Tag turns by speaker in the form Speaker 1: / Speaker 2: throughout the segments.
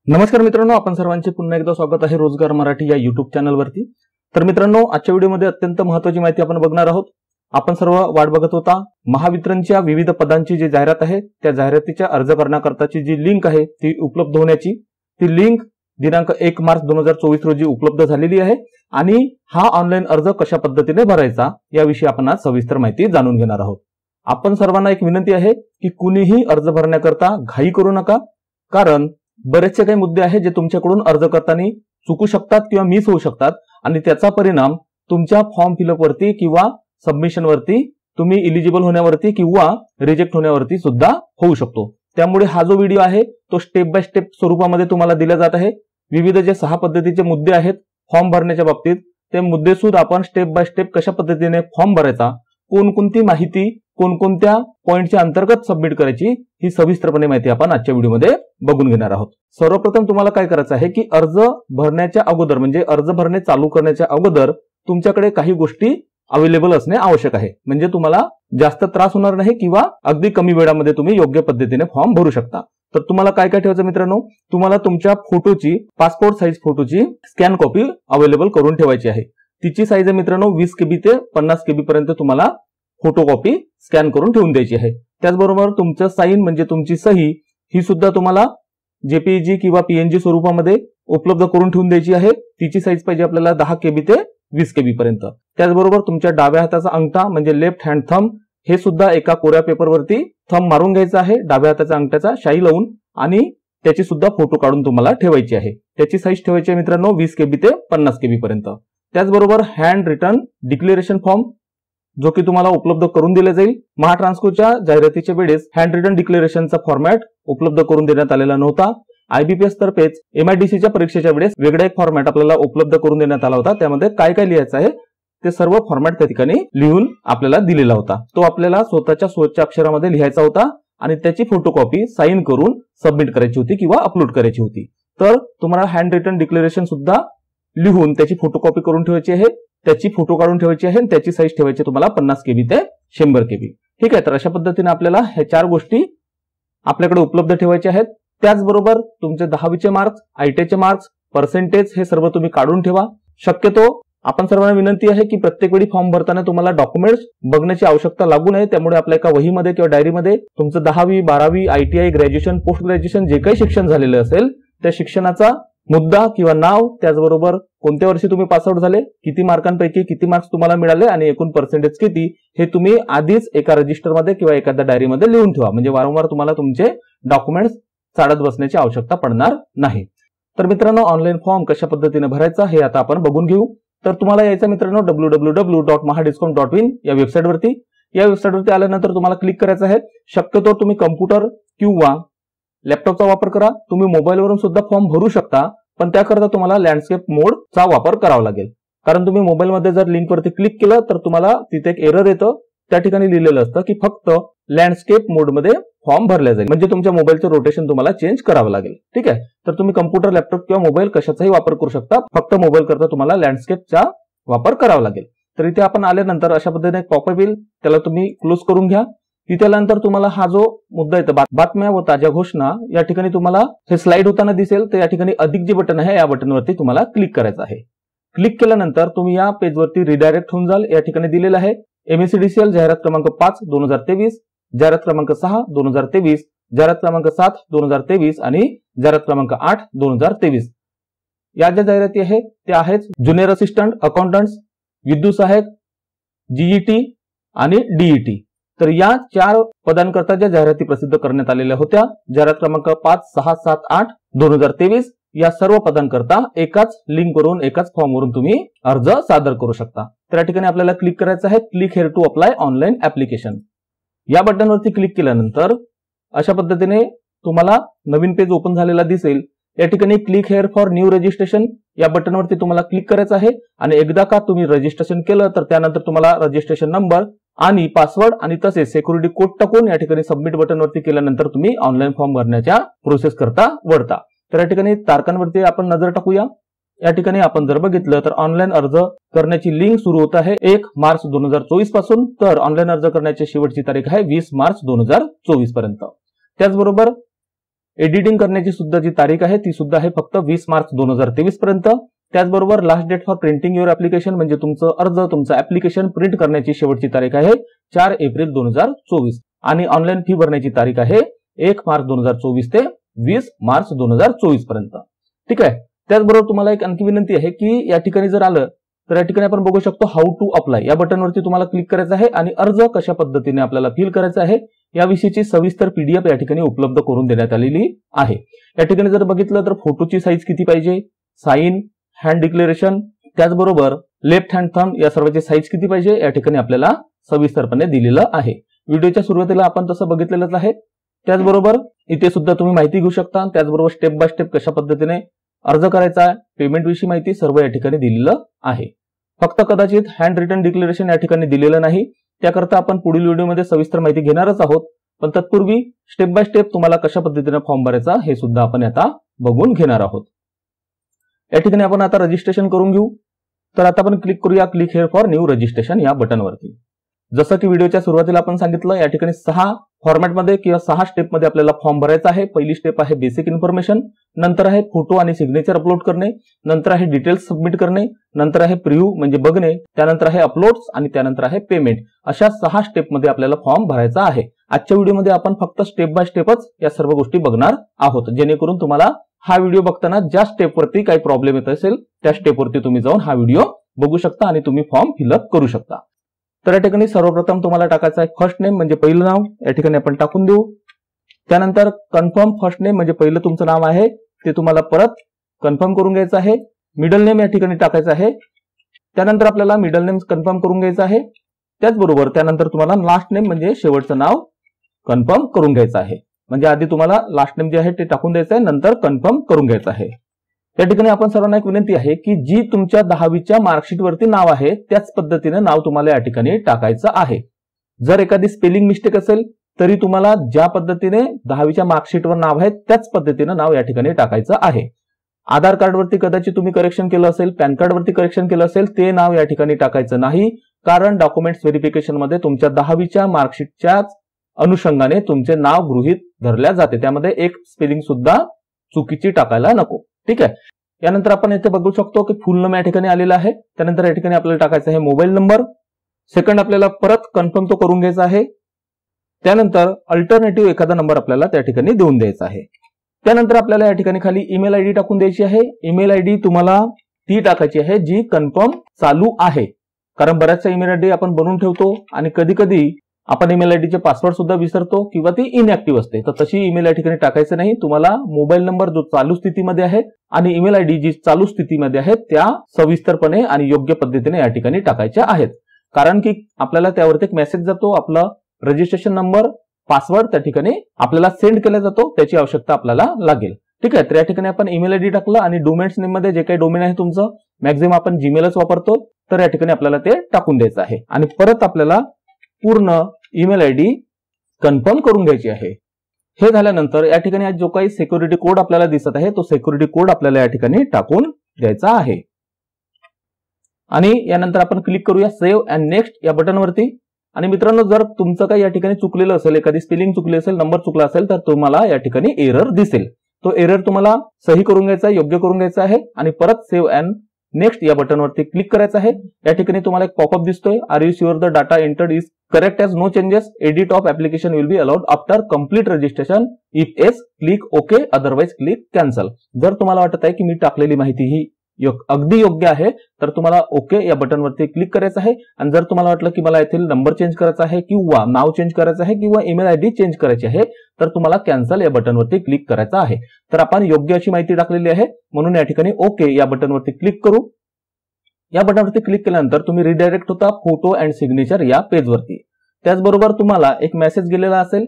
Speaker 1: नमस्कार मित्रांनो, आपण सर्वांचे पुन्हा एकदा स्वागत आहे रोजगार मराठी या युट्यूब चॅनलवरती। तर मित्रांनो, आजच्या व्हिडिओमध्ये अत्यंत महत्त्वाची माहिती आपण बघणार आहोत। आपण सर्व वाट बघत होता महावितरणच्या विविध पदांची जी जाहिरात आहे त्या जाहिरातीच्या अर्ज करण्याकरताची जी लिंक आहे ती उपलब्ध होण्याची, ती लिंक दिनांक 1 मार्च 2024 रोजी उपलब्ध झालेली आहे आणि हा ऑनलाईन अर्ज कशा पद्धतीने भरायचा याविषयी आपण आज सविस्तर माहिती जाणून घेणार आहोत। आपण सर्वांना एक विनंती आहे की कुणीही अर्ज भरण्याकरता घाई करू नका, कारण बरेचसे काही मुद्दे आहेत जे तुमच्याकडून अर्ज करताना चुकू शकतात किंवा मिस होऊ शकतात आणि त्याचा परिणाम तुमच्या फॉर्म फिलअप वरती किंवा सबमिशन वरती, तुम्ही इलिजिबल होण्यावरती किंवा रिजेक्ट होण्यावरती सुद्धा होऊ शकतो। त्यामुळे हा जो व्हिडिओ आहे तो स्टेप बाय स्टेप स्वरूपामध्ये तुम्हाला दिला जात आहे। विविध जे 6 पद्धतीचे मुद्दे आहेत फॉर्म भरण्याच्या बाबतीत, ते मुद्दे सुद्धा आपण स्टेप बाय स्टेप कशा पद्धतीने फॉर्म भरायचा, कोणकोणती माहिती कोणकोणत्या पॉइंटच्या अंतर्गत सबमिट करायची, ही सविस्तरपणे माहिती आपण आजच्या व्हिडिओमध्ये बघून घेणार आहोत। सर्वप्रथम तुम्हाला काय करायचं आहे की अर्ज भरण्याच्या अगोदर, म्हणजे अर्ज भरणे चालू करण्याच्या अगोदर तुमच्याकडे काही गोष्टी अवेलेबल असणे आवश्यक आहे, म्हणजे तुम्हाला जास्त त्रास होणार नाही किंवा अगदी कमी वेळामध्ये तुम्ही योग्य पद्धतीने फॉर्म भरू शकता। तर तुम्हाला काय काय ठेवायचं मित्रांनो, तुम्हाला तुमच्या फोटोची, पासपोर्ट साईज फोटोची स्कॅन कॉपी अवेलेबल करून ठेवायची आहे। तिची साईज आहे मित्रांनो 20 KB ते 50 KB पर्यंत तुम्हाला फोटो कॉपी स्कॅन करून ठेवून द्यायची आहे। त्याचबरोबर तुमचं साइन म्हणजे तुमची सही ही सुद्धा तुम्हाला जेपीईजी किंवा पीएनजी स्वरूपामध्ये उपलब्ध करून ठेवून द्यायची आहे। तिची साईज पाहिजे आपल्याला 10 KB ते 20 KB पर्यंत। त्याचबरोबर तुमच्या डाव्या हाताचा अंगठा म्हणजे लेफ्ट हँड थंब हे सुद्धा एका कोऱ्या पेपरवरती थंब मारून घ्यायचा आहे, डाव्या हाताच्या अंगठ्याचा शाई लावून, आणि त्याची सुद्धा फोटो काढून तुम्हाला ठेवायची आहे। त्याची साईज ठेवायची आहे मित्रांनो 20 KB ते 50 KB पर्यंत। त्याचबरोबर हँड रिटन डिक्लेरेशन फॉर्म जो की तुम्हाला उपलब्ध करून दिले जाईल। महाट्रान्सकोच्या जाहिरातीच्या वेळेस हँड रिटन डिक्लेरेशनचा फॉर्मॅट उपलब्ध करून देण्यात आलेला नव्हता। आयबीपीएस तर्फेच एमआयडीसीच्या परीक्षेच्या वेळेस वेगळा एक फॉर्मॅट आपल्याला उपलब्ध करून देण्यात आला होता। त्यामध्ये काय काय लिहायचं आहे ते सर्व फॉर्मॅट त्या ठिकाणी लिहून आपल्याला दिलेला होता। तो आपल्याला स्वतःच्या अक्षरामध्ये लिहायचा होता आणि त्याची फोटोकॉपी साइन करून सबमिट करायची होती किंवा अपलोड करायची होती। तर तुम्हाला हँड रिटन डिक्लेरेशन सुद्धा लिहून त्याची फोटोकॉपी करून ठेवायची आहे, त्याची फोटो काढून ठेवायची आहे आणि त्याची साईज ठेवायची तुम्हाला 50 KB ते 100 KB। ठीक आहे, तर अशा पद्धतीने आपल्याला ह्या 4 गोष्टी आपल्याकडे उपलब्ध ठेवायच्या आहेत। त्याचबरोबर तुमचे 10वीचे मार्क्स, आयटीचे मार्क्स, पर्सेंटेज हे सर्व तुम्ही काढून ठेवा। शक्यतो आपण सर्वांना विनंती आहे की प्रत्येक वेळी फॉर्म भरताना तुम्हाला डॉक्युमेंट्स बघण्याची आवश्यकता लागू नये, त्यामुळे आपल्या एका वहीमध्ये किंवा डायरीमध्ये तुमचं 10वी, 12वी, आयटीआय, ग्रॅज्युएशन, पोस्ट ग्रॅज्युएशन जे काही शिक्षण झालेलं असेल त्या शिक्षणाचा मुद्दा किंवा नाव, त्याचबरोबर कोणत्या वर्षी तुम्ही पासआउट झाले, किती मार्कांपैकी किती मार्क्स तुम्हाला मिळाले आणि एकूण पर्सेंटेज किती, हे तुम्ही आधीच एका रजिस्टरमध्ये किंवा एखाद्या डायरीमध्ये लिहून ठेवा, म्हणजे वारंवार तुम्हाला तुमचे डॉक्युमेंट्स चाळत बसण्याची आवश्यकता पडणार नाही। तर मित्रांनो, ऑनलाईन फॉर्म कशा पद्धतीने भरायचा हे आता आपण बघून घेऊ। तर तुम्हाला यायचं मित्रांनो www.mahadiscom.in या वेबसाईटवरती। या वेबसाईटवरती आल्यानंतर तुम्हाला क्लिक करायचं आहे। शक्यतो तुम्ही कम्प्युटर किंवा लॅपटॉपचा वापर करा, तुम्ही मोबाईलवरून सुद्धा फॉर्म भरू शकता, पण त्याकरता तुम्हाला लँडस्केप मोडचा वापर करावा लागेल, कारण तुम्ही मोबाईलमध्ये जर लिंकवरती क्लिक केलं तर तुम्हाला तिथे एक एरर येतं। त्या ठिकाणी लिहिलेलं असतं की फक्त लँडस्केप मोडमध्ये फॉर्म भरला जाईल, म्हणजे तुमच्या मोबाईलचं रोटेशन तुम्हाला चेंज करावं लागेल। ठीक आहे, तर तुम्ही कम्प्युटर, लॅपटॉप किंवा मोबाईल कशाचाही वापर करू शकता, फक्त मोबाईल करता तुम्हाला लँडस्केपचा वापर करावा लागेल। तर इथे आपण आल्यानंतर अशा पद्धतीने एक पॉपअप येईल, त्याला तुम्ही क्लोज करून घ्या। तिथे आल्यानंतर तुम्हाला हा जो मुद्दा येतो बातम्या व ताज्या घोषणा, या ठिकाणी तुम्हाला हे स्लाइड होताना दिसेल, तर या ठिकाणी अधिक जे बटन आहे या बटनवरती तुम्हाला क्लिक करायचं आहे। क्लिक केल्यानंतर तुम्ही या पेजवरती रिडायरेक्ट होऊन जाल। या ठिकाणी दिलेलं आहे एमएससीडीसीएल जाहिरात क्रमांक 5 2023, जाहिरात क्रमांक 6 2023, जाहिरात क्रमांक 7 2023 आणि जाहिरात क्रमांक 8 2023। या ज्या जाहिराती आहेत त्या आहेत ज्युनियर असिस्टंट अकाउंटंट्स, विद्युत सहायक, जीईटी आणि डीईटी। तर या 4 पदांकरता ज्या जाहिराती प्रसिद्ध करण्यात आलेल्या होत्या, जाहिरात क्रमांक 5, 6, 7, 8 2023, या सर्व पदांकरता एकाच लिंकवरून, एकाच फॉर्मवरून तुम्ही अर्ज सादर करू शकता। तर या ठिकाणी आपल्याला क्लिक करायचं आहे click here to apply online application. या बटनवरती क्लिक केल्यानंतर अशा पद्धतीने तुम्हाला नवीन पेज ओपन झालेला दिसेल। या ठिकाणी click here for new registration या बटनवरती तुम्हाला क्लिक करायचं आहे आणि एकदा का तुम्ही रजिस्ट्रेशन केलं तर त्यानंतर तुम्हाला रजिस्ट्रेशन नंबर आणि पासवर्ड आणि तसेच सिक्युरिटी कोड टाकून या ठिकाणी सबमिट बटनवरती केल्यानंतर तुम्ही ऑनलाईन फॉर्म भरण्याच्या प्रोसेस करता वळता। तर या ठिकाणी तारखांवरती आपण नजर टाकूया। या ठिकाणी आपण जर बघितलं तर ऑनलाईन अर्ज करण्याची लिंक सुरू होत आहे 1 मार्च 2024 पासून, तर ऑनलाईन अर्ज करण्याची शेवटची तारीख आहे 20 मार्च 2024 पर्यंत। त्याचबरोबर एडिटिंग करण्याची सुद्धा जी तारीख आहे ती सुद्धा आहे फक्त 20 मार्च 2023 पर्यंत. त्याचबरोबर last date for printing your application म्हणजे तुमचं अर्ज, तुमचं ऍप्लिकेशन प्रिंट करण्याची शेवटची तारीख आहे 4 एप्रिल 2024 आणि ऑनलाईन फी भरण्याची तारीख आहे 1 मार्च 2024 ते 20 मार्च 2024 पर्यंत. ठीक आहे. त्याचबरोबर तुम्हाला एक आणखी विनंती आहे की या ठिकाणी जर आलं तर या ठिकाणी आपण बघू शकतो हाऊ टू अप्लाय या बटनवरती तुम्हाला क्लिक करायचं आहे आणि अर्ज कशा पद्धतीने आपल्याला फिल करायचा आहे याविषयीची सविस्तर पीडीएफ या ठिकाणी उपलब्ध करून देण्यात आलेली आहे. या ठिकाणी जर बघितलं तर फोटोची साईज किती पाहिजे, साइन, हँड डिक्लेरेशन, त्याचबरोबर लेफ्ट हँड थंब या सर्वांची साईज किती पाहिजे या ठिकाणी आपल्याला सविस्तरपणे दिलेलं आहे. व्हिडिओच्या सुरुवातीला आपण तसं बघितलेलंच आहे. त्याचबरोबर इथे सुद्धा तुम्ही माहिती घेऊ शकता. त्याचबरोबर स्टेप बाय स्टेप कशा पद्धतीने अर्ज करायचा, पेमेंट विषयी माहिती सर्व या ठिकाणी दिलेलं आहे. फक्त कदाचित हँड रिटन डिक्लेरेशन या ठिकाणी दिलेलं नाही. त्याकरता आपण पुढील व्हिडिओमध्ये सविस्तर माहिती घेणारच आहोत. पण तत्पूर्वी स्टेप बाय स्टेप तुम्हाला कशा पद्धतीने फॉर्म भरायचा हे सुद्धा आपण आता बघून घेणार आहोत. या ठिकाणी आपण आता रजिस्ट्रेशन करून घेऊ. तर आता आपण क्लिक करूया click here for new registration या बटनवरती. जसं की व्हिडिओच्या सुरुवातीला आपण सांगितलं या ठिकाणी 6 फॉर्मॅटमध्ये किंवा 6 स्टेपमध्ये आपल्याला फॉर्म भरायचा आहे. पहिली स्टेप आहे बेसिक इन्फॉर्मेशन, नंतर आहे फोटो आणि सिग्नेचर अपलोड करणे, नंतर आहे डिटेल्स सबमिट करणे, नंतर आहे प्रिव्ह्यू म्हणजे बघणे, त्यानंतर आहे अपलोड्स आणि त्यानंतर आहे पेमेंट. अशा 6 स्टेपमध्ये आपल्याला फॉर्म भरायचा आहे. आजच्या व्हिडिओमध्ये आपण फक्त स्टेप बाय स्टेपच या सर्व गोष्टी बघणार आहोत, जेणेकरून तुम्हाला हा व्हिडिओ बघताना ज्या स्टेपवरती काही प्रॉब्लेम येत असेल त्या स्टेपवरती तुम्ही जाऊन हा व्हिडिओ बघू शकता आणि तुम्ही फॉर्म फिलअप करू शकता. तर या ठिकाणी सर्वप्रथम तुम्हाला टाकायचं आहे फर्स्ट नेम म्हणजे पहिलं नाव, या ठिकाणी आपण टाकून देऊ. त्यानंतर कन्फर्म फर्स्ट नेम म्हणजे पहिलं तुमचं नाव आहे ते तुम्हाला परत कन्फर्म करून घ्यायचं आहे. मिडल नेम या ठिकाणी टाकायचं आहे. त्यानंतर आपल्याला मिडल नेम कन्फर्म करून घ्यायचं आहे. त्याचबरोबर त्यानंतर तुम्हाला लास्ट नेम म्हणजे शेवटचं नाव कन्फर्म करून घ्यायचं आहे. म्हणजे आधी तुम्हाला लास्ट नेम जे आहे ते टाकून द्यायचं आहे, नंतर कन्फर्म करून घ्यायचं आहे. या ठिकाणी आपण सर्वांना एक विनंती आहे की जी तुमच्या 10वीच्या मार्कशीट वरती नाव आहे त्याच पद्धतीने नाव तुम्हाला या ठिकाणी टाकायचं आहे. जर एखादी स्पेलिंग मिस्टेक असेल तरी तुम्हाला ज्या पद्धतीने 10वीच्या मार्कशीटवर नाव आहे त्याच पद्धतीने नाव या ठिकाणी टाकायचं आहे. आधार कार्डवरती कदाचित तुम्ही करेक्शन केलं असेल, पॅन कार्डवरती करेक्शन केलं असेल ते नाव या ठिकाणी टाकायचं नाही, कारण डॉक्युमेंट्स व्हेरिफिकेशन मध्ये तुमच्या 10वीच्या मार्कशीटच्याच अनुषंगाने तुमचे नाव गृहीत धरल्या जाते. त्यामध्ये एक स्पेलिंग सुद्धा चुकीची टाकायला नको. ठीक आहे. यानंतर आपण इथे बघू शकतो की फुल नेम या ठिकाणी आलेलं आहे. त्यानंतर या ठिकाणी आपल्याला टाकायचं आहे मोबाईल नंबर. सेकंड आपल्याला परत कन्फर्म तो करून घ्यायचा आहे. त्यानंतर अल्टरनेटिव्ह एखादा नंबर आपल्याला त्या ठिकाणी देऊन द्यायचा आहे. त्यानंतर आपल्याला या ठिकाणी खाली ईमेल आयडी टाकून द्यायची आहे. ईमेल आयडी तुम्हाला ती टाकायची आहे जी कन्फर्म चालू आहे, कारण बऱ्याचशा ईमेल आयडी आपण बनवून ठेवतो आणि कधी कधी आपण ईमेल आयडीचे पासवर्ड सुद्धा विसरतो किंवा ती इनएक्टिव्ह असते. तर तशी ईमेल या ठिकाणी टाकायचं नाही. तुम्हाला मोबाईल नंबर जो चालू स्थितीमध्ये आहे आणि ईमेल आयडी जी चालू स्थितीमध्ये आहे त्या सविस्तरपणे आणि योग्य पद्धतीने या ठिकाणी टाकायच्या आहेत. कारण की आपल्याला त्यावरती एक मेसेज जातो, आपला रजिस्ट्रेशन नंबर, पासवर्ड त्या ठिकाणी आपल्याला सेंड केला जातो, त्याची आवश्यकता आपल्याला लागेल. ठीक आहे. तर या ठिकाणी आपण ईमेल आयडी टाकलं आणि डोमेन्स नेम मध्ये जे काही डोमेन आहे तुमचं, मॅक्झिमम आपण जीमेलच वापरतो, तर या ठिकाणी आपल्याला ते टाकून द्यायचं आहे आणि परत आपल्याला पूर्ण ईमेल आयडी कन्फर्म करून घ्यायची आहे. हे झाल्यानंतर या ठिकाणी जो काही सिक्युरिटी कोड आपल्याला दिसत आहे तो सिक्युरिटी कोड आपल्याला या ठिकाणी टाकून द्यायचा आहे. आणि यानंतर आपण क्लिक करूया सेव्ह अँड नेक्स्ट या बटनवरती. आणि मित्रांनो, जर तुमचं काही या ठिकाणी चुकलेलं असेल, एखादी स्पेलिंग चुकली असेल, नंबर चुकला असेल, तर तुम्हाला या ठिकाणी एरर दिसेल. तो एरर तुम्हाला सही करून घ्यायचा आहे, योग्य करून घ्यायचा आहे आणि परत सेव्ह अँड नेक्स्ट या बटनवरती क्लिक करायचं आहे. या ठिकाणी तुम्हाला एक पॉपअप दिसतोय, are you sure the data entered is correct as no changes, edit of application will be allowed after complete registration, if yes click okay, otherwise click cancel. जर तुम्हाला वाटत आहे की मी टाकलेली माहिती ही अगदी योग्य आहे तर तुम्हाला ओके या बटनवरती क्लिक करायचं आहे. आणि जर तुम्हाला वाटलं की मला येथील नंबर चेंज करायचा आहे किंवा नाव चेंज करायचं आहे किंवा ईमेल आयडी चेंज करायची आहे तर तुम्हाला कॅन्सल या बटनवरती क्लिक करायचं आहे. तर आपण योग्य अशी माहिती टाकलेली आहे म्हणून या ठिकाणी ओके या बटनवरती क्लिक करू. या बटनवरती क्लिक केल्यानंतर तुम्ही रिडायरेक्ट होता फोटो अँड सिग्नेचर या पेजवरती. त्याचबरोबर तुम्हाला एक मेसेज गेलेला असेल,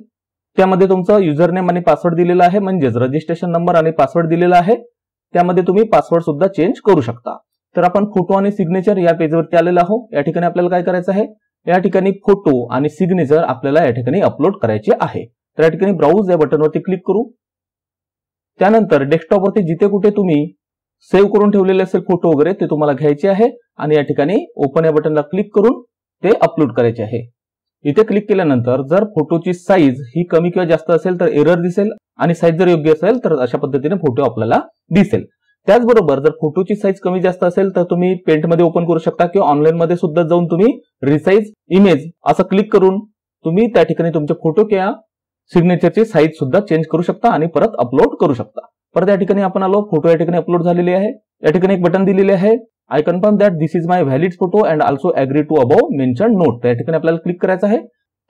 Speaker 1: त्यामध्ये तुमचं युजर नेम आणि पासवर्ड दिलेला आहे, म्हणजेच रजिस्ट्रेशन नंबर आणि पासवर्ड दिलेला आहे. त्यामध्ये तुम्ही पासवर्ड सुद्धा चेंज करू शकता. तर आपण फोटो आणि सिग्नेचर या पेजवरती आलेलो आहोत. या ठिकाणी आपल्याला काय करायचं आहे, या ठिकाणी फोटो आणि सिग्नेचर आपल्याला या ठिकाणी अपलोड करायचे आहे. तर या ठिकाणी ब्राउज या बटनवरती क्लिक करू. त्यानंतर डेस्कटॉपवरती जिथे कुठे तुम्ही सेव्ह करून ठेवलेले असेल फोटो वगैरे ते तुम्हाला घ्यायचे आहे आणि या ठिकाणी ओपन या बटनला क्लिक करून ते अपलोड करायचे आहे. इथे क्लिक केल्यानंतर जर फोटोची साईज ही कमी किंवा जास्त असेल तर एरर दिसेल आणि साईज जर योग्य असेल तर अशा पद्धतीने फोटो आपल्याला दिसेल. त्याचबरोबर जर फोटोची साईज कमी जास्त असेल तर तुम्ही पेंटमध्ये ओपन करू शकता किंवा ऑनलाईन मध्ये सुद्धा जाऊन तुम्ही रिसाइज इमेज असं क्लिक करून तुम्ही त्या ठिकाणी तुमचे फोटो किंवा सिग्नेचरची साईज सुद्धा चेंज करू शकता आणि परत अपलोड करू शकता. परत या ठिकाणी आपण आलो, फोटो या ठिकाणी अपलोड झालेले आहे. या ठिकाणी एक बटन दिलेले आहे, I confirm that this is my valid photo and also agree to above mention note. त्या ठिकाणी आपल्याला क्लिक करायचं आहे.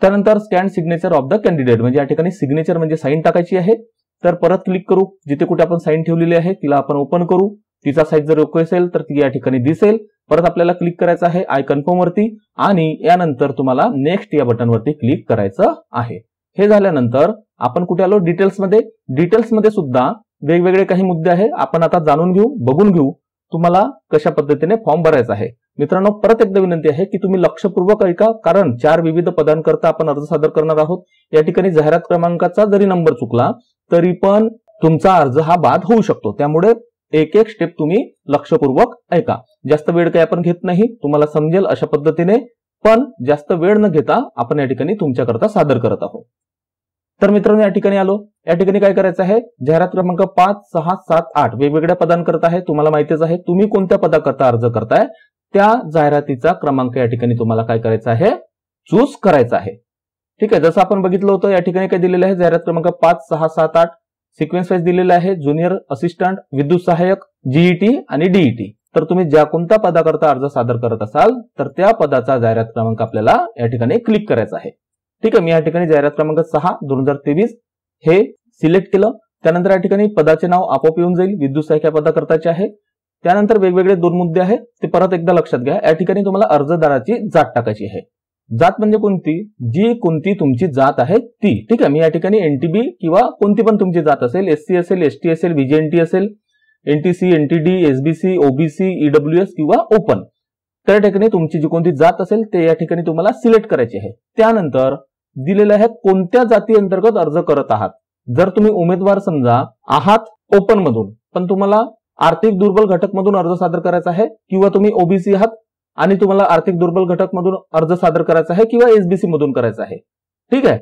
Speaker 1: त्यानंतर scan signature of the candidate, म्हणजे या ठिकाणी सिग्नेचर म्हणजे साईन टाकायची आहे. तर परत क्लिक करू, जिथे कुठे आपण साईन ठेवलेली आहे तिला आपण ओपन करू. तिचा साईज जर योग्य असेल तर ती या ठिकाणी दिसेल. परत आपल्याला क्लिक करायचं आहे आय कन्फर्म वरती आणि यानंतर तुम्हाला नेक्स्ट या बटन वरती क्लिक करायचं आहे. हे झाल्यानंतर आपण कुठे आलो, डिटेल्समध्ये. डिटेल्समध्ये सुद्धा वेगवेगळे काही मुद्दे आहे, आपण आता जाणून घेऊ, बघून घेऊ तुम्हाला कशा पद्धतीने फॉर्म भरायचा आहे. मित्रांनो, परत एकदा विनंती आहे की तुम्ही लक्षपूर्वक ऐका, कारण 4 विविध पदांकरता आपण अर्ज सादर करणार आहोत. या ठिकाणी जाहिरात क्रमांकाचा जरी नंबर चुकला तरी पण तुमचा अर्ज हा बाद होऊ शकतो. त्यामुळे एक एक स्टेप तुम्ही लक्षपूर्वक ऐका. जास्त वेळ काही आपण घेत नाही, तुम्हाला समजेल अशा पद्धतीने, पण जास्त वेळ न घेता आपण या ठिकाणी तुमच्याकरता सादर करत आहोत. तर मित्रांनो, या ठिकाणी आलो. या ठिकाणी काय करायचं आहे, जाहिरात क्रमांक 5, 6, 7, 8 वेगवेगळ्या पदांकरता आहे. तुम्हाला माहितीच आहे तुम्ही कोणत्या पदाकरता अर्ज करताय त्या जाहिरातीचा क्रमांक या ठिकाणी तुम्हाला काय करायचा आहे, चूज करायचा आहे. ठीक आहे. जसं आपण बघितलं होतं, या ठिकाणी काय दिलेलं आहे, जाहिरात क्रमांक 5, 6, 7, 8 सिक्वेन्स वाईज दिलेला आहे. ज्युनियर असिस्टंट, विद्युत सहाय्यक, जीईटी आणि डीईटी. तर तुम्ही ज्या कोणत्या पदाकरता अर्ज सादर करत असाल तर त्या पदाचा जाहिरात क्रमांक आपल्याला या ठिकाणी क्लिक करायचा आहे. ठीक आहे. मी या ठिकाणी जाहिरात क्रमांक 6, 2023 हे सिलेक्ट केलं. त्यानंतर या ठिकाणी पदाचे नाव आपोआप येऊन जाईल, विद्युत सहाय्यक या पदाकरताचे आहे. त्यानंतर वेगवेगळे 2 मुद्दे आहेत, ते परत एकदा लक्षात घ्या. या ठिकाणी तुम्हाला अर्जदाराची जात टाकायची आहे. जात म्हणजे कोणती, जी कोणती तुमची जात आहे ती. ठीक आहे. मी या ठिकाणी एनटीबी किंवा कोणती पण तुमची जात असेल, एससी असेल, एसटी असेल, व्हीजेएनटी असेल, NTC, NTD, SBC, OBC, EWS किंवा ओपन, त्या ठिकाणी तुमची जी कोणती जात असेल ते या ठिकाणी तुम्हाला सिलेक्ट करायची आहे. त्यानंतर दिलेले आहे कोणत्या जाती अंतर्गत अर्ज करत आहात. जर तुम्ही उमेदवार समजा आहात ओपन मधून पण तुम्हाला आर्थिक दुर्बल घटक मधून अर्ज सादर करायचा आहे, किंवा तुम्ही ओबीसी आहात आणि तुम्हाला आर्थिक दुर्बल घटक मधून अर्ज सादर करायचा आहे, किंवा एसबीसी मधून करायचा आहे. ठीक आहे.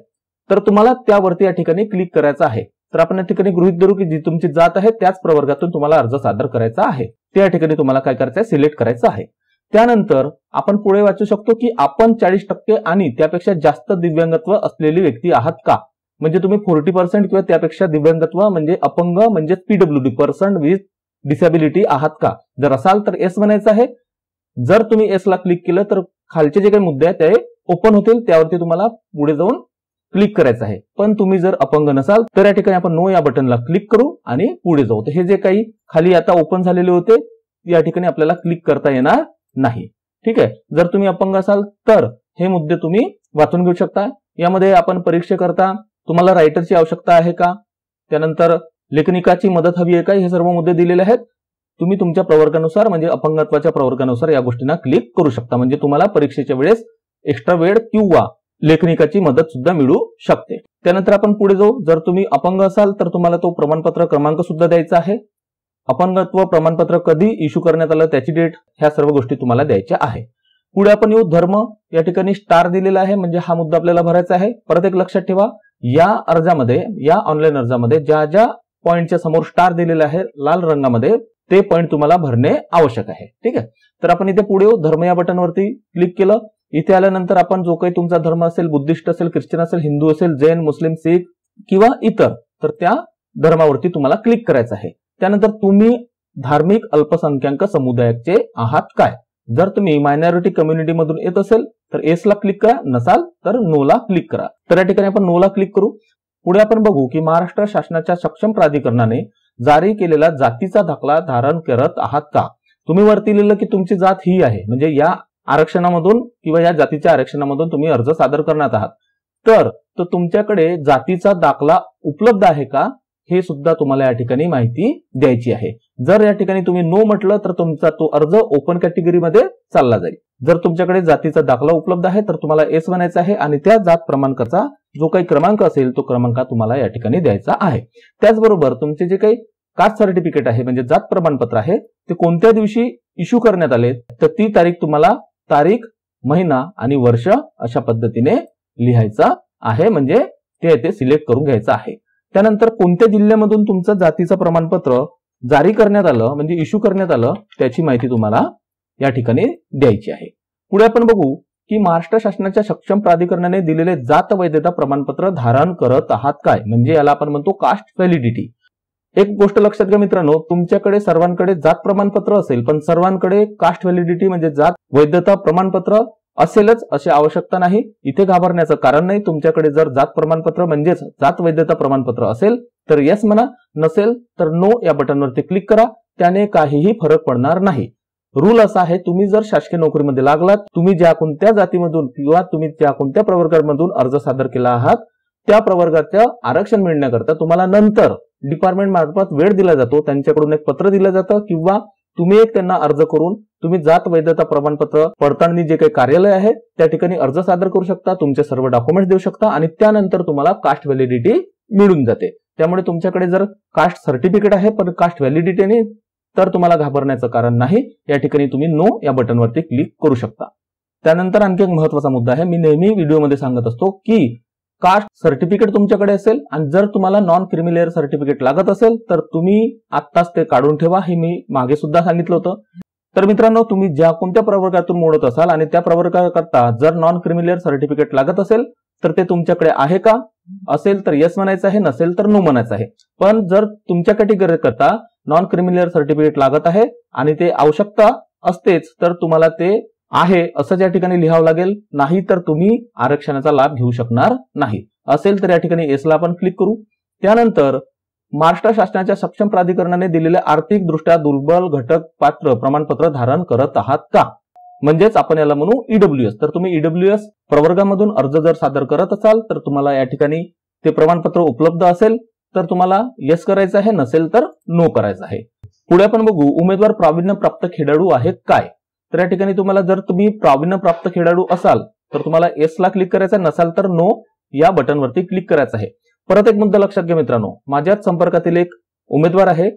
Speaker 1: तर तुम्हाला त्यावरती या ठिकाणी क्लिक करायचं आहे. तर आपण या ठिकाणी गृहीत धरू की जी तुमची जात आहे त्याच प्रवर्गातून तुम्हाला अर्ज सादर करायचा आहे. त्या या ठिकाणी तुम्हाला काय करायचं आहे, सिलेक्ट करायचं आहे. त्यानंतर आपण पुढे वाचू शकतो की आपण 40% आणि त्यापेक्षा जास्त दिव्यांगत्व असलेली व्यक्ती आहात का. म्हणजे तुम्ही 40% किंवा त्यापेक्षा दिव्यांगत्व म्हणजे अपंग म्हणजे पीडब्ल्यूडी, पर्सन विथ डिसॅबिलिटी आहात का. जर असाल तर एस म्हणायचं आहे. जर तुम्ही एस ला क्लिक केलं तर खालचे जे काही मुद्दे आहेत ते ओपन होतील, त्यावरती तुम्हाला पुढे जाऊन क्लिक करायचं आहे. पण तुम्ही जर अपंग नसाल तर या ठिकाणी आपण नो या बटनला क्लिक करू आणि पुढे जाऊ. तर हे जे काही खाली आता ओपन झालेले होते या ठिकाणी आपल्याला क्लिक करता येणार नाही. ठीक आहे. जर तुम्ही अपंग असाल तर हे मुद्दे तुम्ही वाचून घेऊ शकता. यामध्ये आपण परीक्षेकरता तुम्हाला रायटरची आवश्यकता आहे का, त्यानंतर लेखनिकाची मदत हवी आहे का, हे सर्व मुद्दे दिलेले आहेत. तुम्ही तुमच्या प्रवर्गानुसार म्हणजे अपंगत्वाच्या प्रवर्गानुसार या गोष्टींना क्लिक करू शकता. म्हणजे तुम्हाला परीक्षेच्या वेळेस एक्स्ट्रा वेळ किंवा लेखनिकाची मदत सुद्धा मिळू शकते. त्यानंतर आपण पुढे जाऊ. जर तुम्ही अपंग असाल तर तुम्हाला तो प्रमाणपत्र क्रमांक सुद्धा द्यायचा आहे. अपंगत्व प्रमाणपत्र कधी इश्यू करण्यात आलं त्याची डेट, ह्या सर्व गोष्टी तुम्हाला द्यायच्या आहे. पुढे आपण येऊ धर्म. या ठिकाणी स्टार दिलेला आहे म्हणजे हा मुद्दा आपल्याला भरायचा आहे. परत एक लक्षात ठेवा, या अर्जामध्ये, या ऑनलाईन अर्जामध्ये ज्या ज्या पॉईंटच्या समोर स्टार दिलेला आहे लाल रंगामध्ये ते पॉईंट तुम्हाला भरणे आवश्यक आहे. ठीक आहे. तर आपण इथे पुढे येऊ, धर्म या बटनवरती क्लिक केलं. इथे आल्यानंतर आपण जो काही तुमचा धर्म असेल, बुद्धिस्ट असेल, ख्रिश्चन असेल, हिंदू असेल, जैन, मुस्लिम, सिख किंवा इतर, तर त्या धर्मावरती तुम्हाला क्लिक करायचं आहे. त्यानंतर तुम्ही धार्मिक अल्पसंख्याक समुदायाचे आहात काय. जर तुम्ही मायनॉरिटी कम्युनिटी मधून येत असेल तर एस ला क्लिक करा, नसाल तर नो ला क्लिक करा. तर या ठिकाणी आपण नो ला क्लिक करू. पुढे आपण बघू की महाराष्ट्र शासनाच्या सक्षम प्राधिकरणाने जारी केलेला जातीचा दाखला धारण करत आहात का. तुम्ही वरती लिहिलं की तुमची जात ही आहे, म्हणजे या आरक्षणामधून किंवा या जातीच्या आरक्षणामधून तुम्ही अर्ज सादर करण्यात आहात, तर तुमच्याकडे जातीचा दाखला उपलब्ध आहे का हे सुद्धा तुम्हाला या ठिकाणी माहिती द्यायची आहे. जर या ठिकाणी तुम्ही नो म्हटलं तर तुमचा तो अर्ज ओपन कॅटेगरीमध्ये चालला जाईल. जर तुमच्याकडे जातीचा दाखला उपलब्ध आहे तर तुम्हाला एस म्हणायचं आहे आणि त्या जात क्रमांकाचा जो काही क्रमांक असेल तो क्रमांक तुम्हाला या ठिकाणी द्यायचा आहे. त्याचबरोबर तुमचे जे काही कास्ट सर्टिफिकेट आहे म्हणजे जात प्रमाणपत्र आहे ते कोणत्या दिवशी इश्यू करण्यात आले तर ती तारीख तुम्हाला तारीख, महिना आणि वर्ष अशा पद्धतीने लिहायचं आहे, म्हणजे ते येथे सिलेक्ट करून घ्यायचं आहे. त्यानंतर कोणत्या जिल्ह्यामधून तुमचं जातीचं प्रमाणपत्र जारी करण्यात आलं म्हणजे इश्यू करण्यात आलं त्याची माहिती तुम्हाला या ठिकाणी द्यायची आहे. पुढे आपण बघू की महाराष्ट्र शासनाच्या सक्षम प्राधिकरणाने दिलेले जात वैधता प्रमाणपत्र धारण करत आहात काय, म्हणजे याला आपण म्हणतो कास्ट व्हॅलिडिटी. एक गोष्ट लक्षात घ्या मित्रांनो, तुमच्याकडे सर्वांकडे जात प्रमाणपत्र असेल पण सर्वांकडे कास्ट व्हॅलिडिटी म्हणजे जात वैधता प्रमाणपत्र असेलच अशी आवश्यकता नाही. इथे घाबरण्याचं कारण नाही. तुमच्याकडे जर जात प्रमाणपत्र म्हणजेच जात वैधता प्रमाणपत्र असेल तर येस म्हणा, नसेल तर नो या बटनवरती क्लिक करा. त्याने काहीही फरक पडणार नाही. रूल असा आहे, तुम्ही जर शासकीय नोकरीमध्ये लागलात, तुम्ही ज्या कोणत्या जातीमधून किंवा तुम्ही ज्या कोणत्या प्रवर्गामधून अर्ज सादर केला आहात त्या प्रवर्गाचं आरक्षण मिळण्याकरता तुम्हाला नंतर डिपार्टमेंट मार्फत वेळ दिला जातो. त्यांच्याकडून एक पत्र दिलं जातं किंवा तुम्ही एक त्यांना अर्ज करून तुम्ही जात वैधता प्रमाणपत्र पडताळणी जे काही कार्यालय आहे त्या ठिकाणी अर्ज सादर करू शकता, तुमचे सर्व डॉक्युमेंट्स देऊ शकता आणि त्यानंतर तुम्हाला कास्ट व्हॅलिडिटी मिळून जाते. त्यामुळे तुमच्याकडे जर कास्ट सर्टिफिकेट आहे पण कास्ट व्हॅलिडिटी नाही तर तुम्हाला घाबरण्याचं कारण नाही. या ठिकाणी तुम्ही नो या बटनवरती क्लिक करू शकता. त्यानंतर आणखी एक महत्त्वाचा मुद्दा आहे, मी नेहमी व्हिडिओमध्ये सांगत असतो की कास्ट सर्टिफिकेट तुमच्याकडे असेल आणि जर तुम्हाला नॉन क्रिमिलेअर सर्टिफिकेट लागत असेल तर तुम्ही आत्ताच ते काढून ठेवा. हे मी मागे सुद्धा सांगितलं होतं. तर मित्रांनो, तुम्ही ज्या कोणत्या प्रवर्गातून मोडत असाल आणि त्या प्रवर्गाकरता जर नॉन क्रिमिलेअर सर्टिफिकेट लागत असेल तर ते तुमच्याकडे आहे का, असेल तर येस म्हणायचं आहे, नसेल तर नो म्हणायचं आहे. पण जर तुमच्या कॅटेगरी करता नॉन क्रिमिलेअर सर्टिफिकेट लागत आहे आणि ते आवश्यकता असतेच तर तुम्हाला ते आहे असं या ठिकाणी लिहावं लागेल, नाही तर तुम्ही आरक्षणाचा लाभ घेऊ शकणार नाही. असेल तर या ठिकाणी येसला आपण क्लिक करू. त्यानंतर महाराष्ट्र शासनाच्या सक्षम प्राधिकरणाने दिलेले आर्थिक दृष्ट्या दुर्बल घटक पात्र प्रमाणपत्र धारण करत आहात का, म्हणजेच आपण याला म्हणू ईडब्ल्यूएस. तर तुम्ही ईडब्ल्यूएस प्रवर्गामधून अर्ज जर सादर करत असाल तर तुम्हाला या ठिकाणी ते प्रमाणपत्र उपलब्ध असेल तर तुम्हाला येस करायचं आहे, नसेल तर नो करायचं आहे. पुढे आपण बघू उमेदवार प्रावीण्य प्राप्त खेळाडू आहे काय. तर या ठिकाणी तुम्हाला जर तुम्ही प्रावीण्य प्राप्त खेळाडू असाल तर तुम्हाला येसला क्लिक करायचं आहे, नसाल तर नो या बटनवरती क्लिक करायचं आहे. परत एक मुद्दा लक्षात घ्या मित्रांनो, माझ्याच संपर्कातील एक उमेदवार आहे,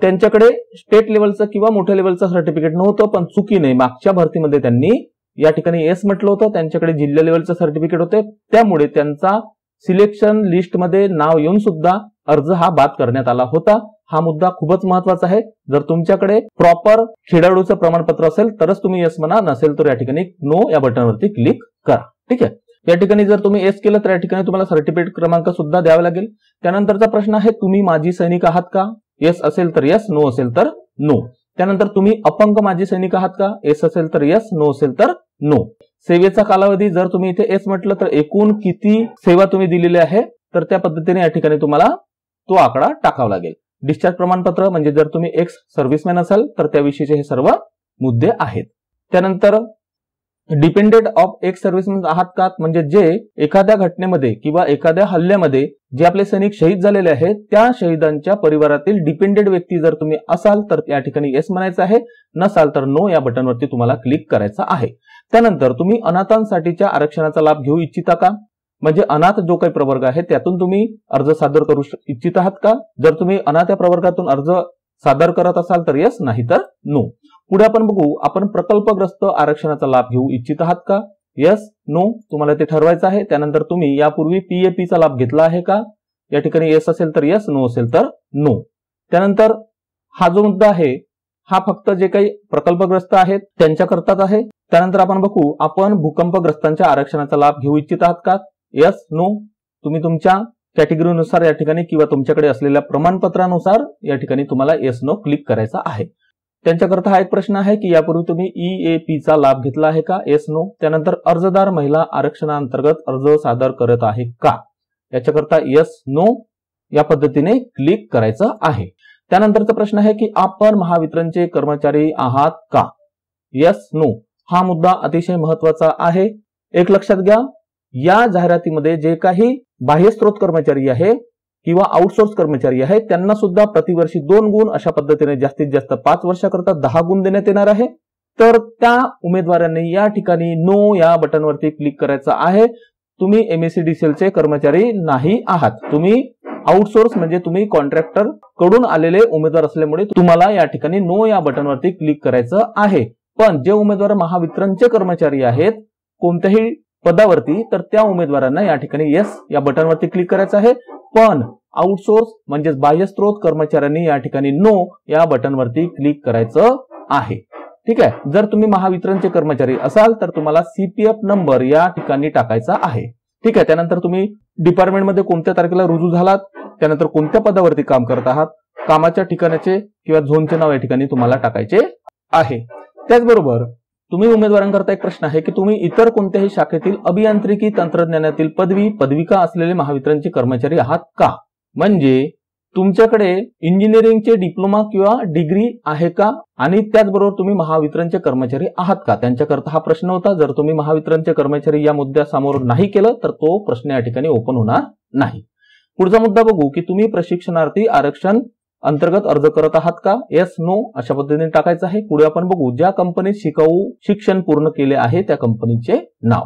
Speaker 1: त्यांच्याकडे स्टेट लेवलचं किंवा मोठ्या लेवलचं सर्टिफिकेट नव्हतं पण चुकीने मागच्या भरतीमध्ये त्यांनी या ठिकाणी येस म्हटलं होतं. त्यांच्याकडे जिल्हा लेवलचं सर्टिफिकेट होते, त्यामुळे त्यांचा सिलेक्शन लिस्टमध्ये नाव येऊन सुद्धा अर्ज हा बाद करण्यात आला होता. हा मुद्दा खूपच महत्वाचा आहे. जर तुमच्याकडे प्रॉपर खेळाडूचं प्रमाणपत्र असेल तरच तुम्ही येस म्हणा, नसेल तर या ठिकाणी नो या बटनवरती क्लिक करा. ठीक आहे. या ठिकाणी जर तुम्ही येस केलं तर या ठिकाणी तुम्हाला सर्टिफिकेट क्रमांक सुद्धा द्यावा लागेल. त्यानंतरचा प्रश्न आहे, तुम्ही माजी सैनिक आहात का. येस असेल तर येस, नो असेल तर नो. त्यानंतर तुम्ही अपंग माजी सैनिक आहात का. येस असेल तर येस, नो असेल तर नो. सेवेचा कालावधी जर तुम्ही इथे येस म्हटलं तर एकूण किती सेवा तुम्ही दिलेली आहे तर त्या पद्धतीने या ठिकाणी तुम्हाला तो आकडा टाकावा लागेल. डिस्चार्ज प्रमाणपत्र म्हणजे जर तुम्ही एक्स सर्व्हिसमॅन असाल तर त्याविषयीचे हे सर्व मुद्दे आहेत. त्यानंतर डिपेंडेंट ऑफ एक्स सर्व्हिसमॅन आहात का, म्हणजे जे एखाद्या घटनेमध्ये किंवा एखाद्या हल्ल्यामध्ये जे आपले सैनिक शहीद झालेले आहेत त्या शहीदांच्या परिवारातील डिपेंडेंट व्यक्ती जर तुम्ही असाल तर या ठिकाणी येस म्हणायचं आहे, नसाल तर नो या बटनवरती तुम्हाला क्लिक करायचं आहे. त्यानंतर तुम्ही अनाथांसाठीच्या आरक्षणाचा लाभ घेऊ इच्छिता का, म्हणजे अनाथ जो काही प्रवर्ग आहे त्यातून तुम्ही अर्ज सादर करू इच्छित आहात का. जर तुम्ही अनाथ या प्रवर्गातून अर्ज सादर करत असाल तर येस, नाही तर नो. पुढे आपण बघू, आपण प्रकल्पग्रस्त आरक्षणाचा लाभ घेऊ इच्छित आहात का. येस, नो तुम्हाला ते ठरवायचं आहे. त्यानंतर तुम्ही यापूर्वी पीएपीचा लाभ घेतला आहे का. या ठिकाणी येस असेल तर येस, नो असेल तर नो. त्यानंतर हा जो मुद्दा आहे हा फक्त जे काही प्रकल्पग्रस्त आहेत त्यांच्याकरताच आहे. त्यानंतर आपण बघू, आपण भूकंपग्रस्तांच्या आरक्षणाचा लाभ घेऊ इच्छित आहात का. येस, नो तुम्ही तुमच्या कॅटेगरीनुसार या ठिकाणी किंवा तुमच्याकडे असलेल्या प्रमाणपत्रानुसार या ठिकाणी तुम्हाला येस नो क्लिक करायचा आहे. त्यांच्याकरता हा एक प्रश्न आहे की यापूर्वी तुम्ही ईएपीचा लाभ घेतला आहे का. Yes, no. त्यानंतर अर्जदार महिला आरक्षणाअंतर्गत अर्ज सादर करत आहे का. याच्याकरता येस, नो या पद्धतीने क्लिक करायचं आहे. त्यानंतरचा प्रश्न आहे की आपण महावितरणचे कर्मचारी आहात का. येस, नो हा मुद्दा अतिशय महत्वाचा आहे. एक लक्षात घ्या, या जाहिरातीमध्ये जे काही बाह्य स्त्रोत कर्मचारी आहे किंवा आउटसोर्स कर्मचारी आहे त्यांना सुद्धा प्रतिवर्षी 2 गुण अशा पद्धतीने जास्तीत जास्त 5 वर्षाकरता 10 गुण देण्यात येणार आहे. तर त्या उमेदवारांनी या ठिकाणी नो या बटनवरती क्लिक करायचं आहे. तुम्ही एमएससीडीसीएलचे कर्मचारी नाही आहात, तुम्ही आउटसोर्स म्हणजे तुम्ही कॉन्ट्रॅक्टर कडून आलेले उमेदवार असल्यामुळे तुम्हाला या ठिकाणी नो या बटनवरती क्लिक करायचं आहे. पण जे उमेदवार महावितरणचे कर्मचारी आहेत, कोणत्याही पदावरती, तर त्या उमेदवारांना या ठिकाणी येस या बटनवरती क्लिक करायचं आहे. पण आउटसोर्स म्हणजेच बाह्यस्त्रोत कर्मचाऱ्यांनी या ठिकाणी नो या बटनवरती क्लिक करायचं आहे. ठीक आहे. जर तुम्ही महावितरणचे कर्मचारी असाल तर तुम्हाला सीपीएफ नंबर या ठिकाणी टाकायचा आहे. ठीक आहे. त्यानंतर तुम्ही डिपार्टमेंटमध्ये कोणत्या तारखेला रुजू झालात, त्यानंतर कोणत्या पदावरती काम करत आहात, कामाच्या ठिकाणाचे किंवा झोनचे नाव या ठिकाणी तुम्हाला टाकायचे आहे. त्याचबरोबर तुम्ही उमेदवारांकरता एक प्रश्न आहे की तुम्ही इतर कोणत्याही शाखेतील अभियांत्रिकी तंत्रज्ञानातील पदवी पदविका असलेले महावितरणचे कर्मचारी आहात का. म्हणजे तुमच्याकडे इंजिनिअरिंगचे डिप्लोमा किंवा डिग्री आहे का, आणि त्याचबरोबर तुम्ही महावितरणचे कर्मचारी आहात का, त्यांच्याकरता हा प्रश्न होता. जर तुम्ही महावितरणचे कर्मचारी या मुद्द्यासमोर नाही केलं तर तो प्रश्न या ठिकाणी ओपन होणार नाही. पुढचा मुद्दा बघू की तुम्ही प्रशिक्षणार्थी आरक्षण अंतर्गत अर्ज करत आहात का. येस नो अशा पद्धतीने टाकायचं आहे. पुढे आपण बघू ज्या कंपनीत शिक्षण पूर्ण केले आहे त्या कंपनीचे नाव.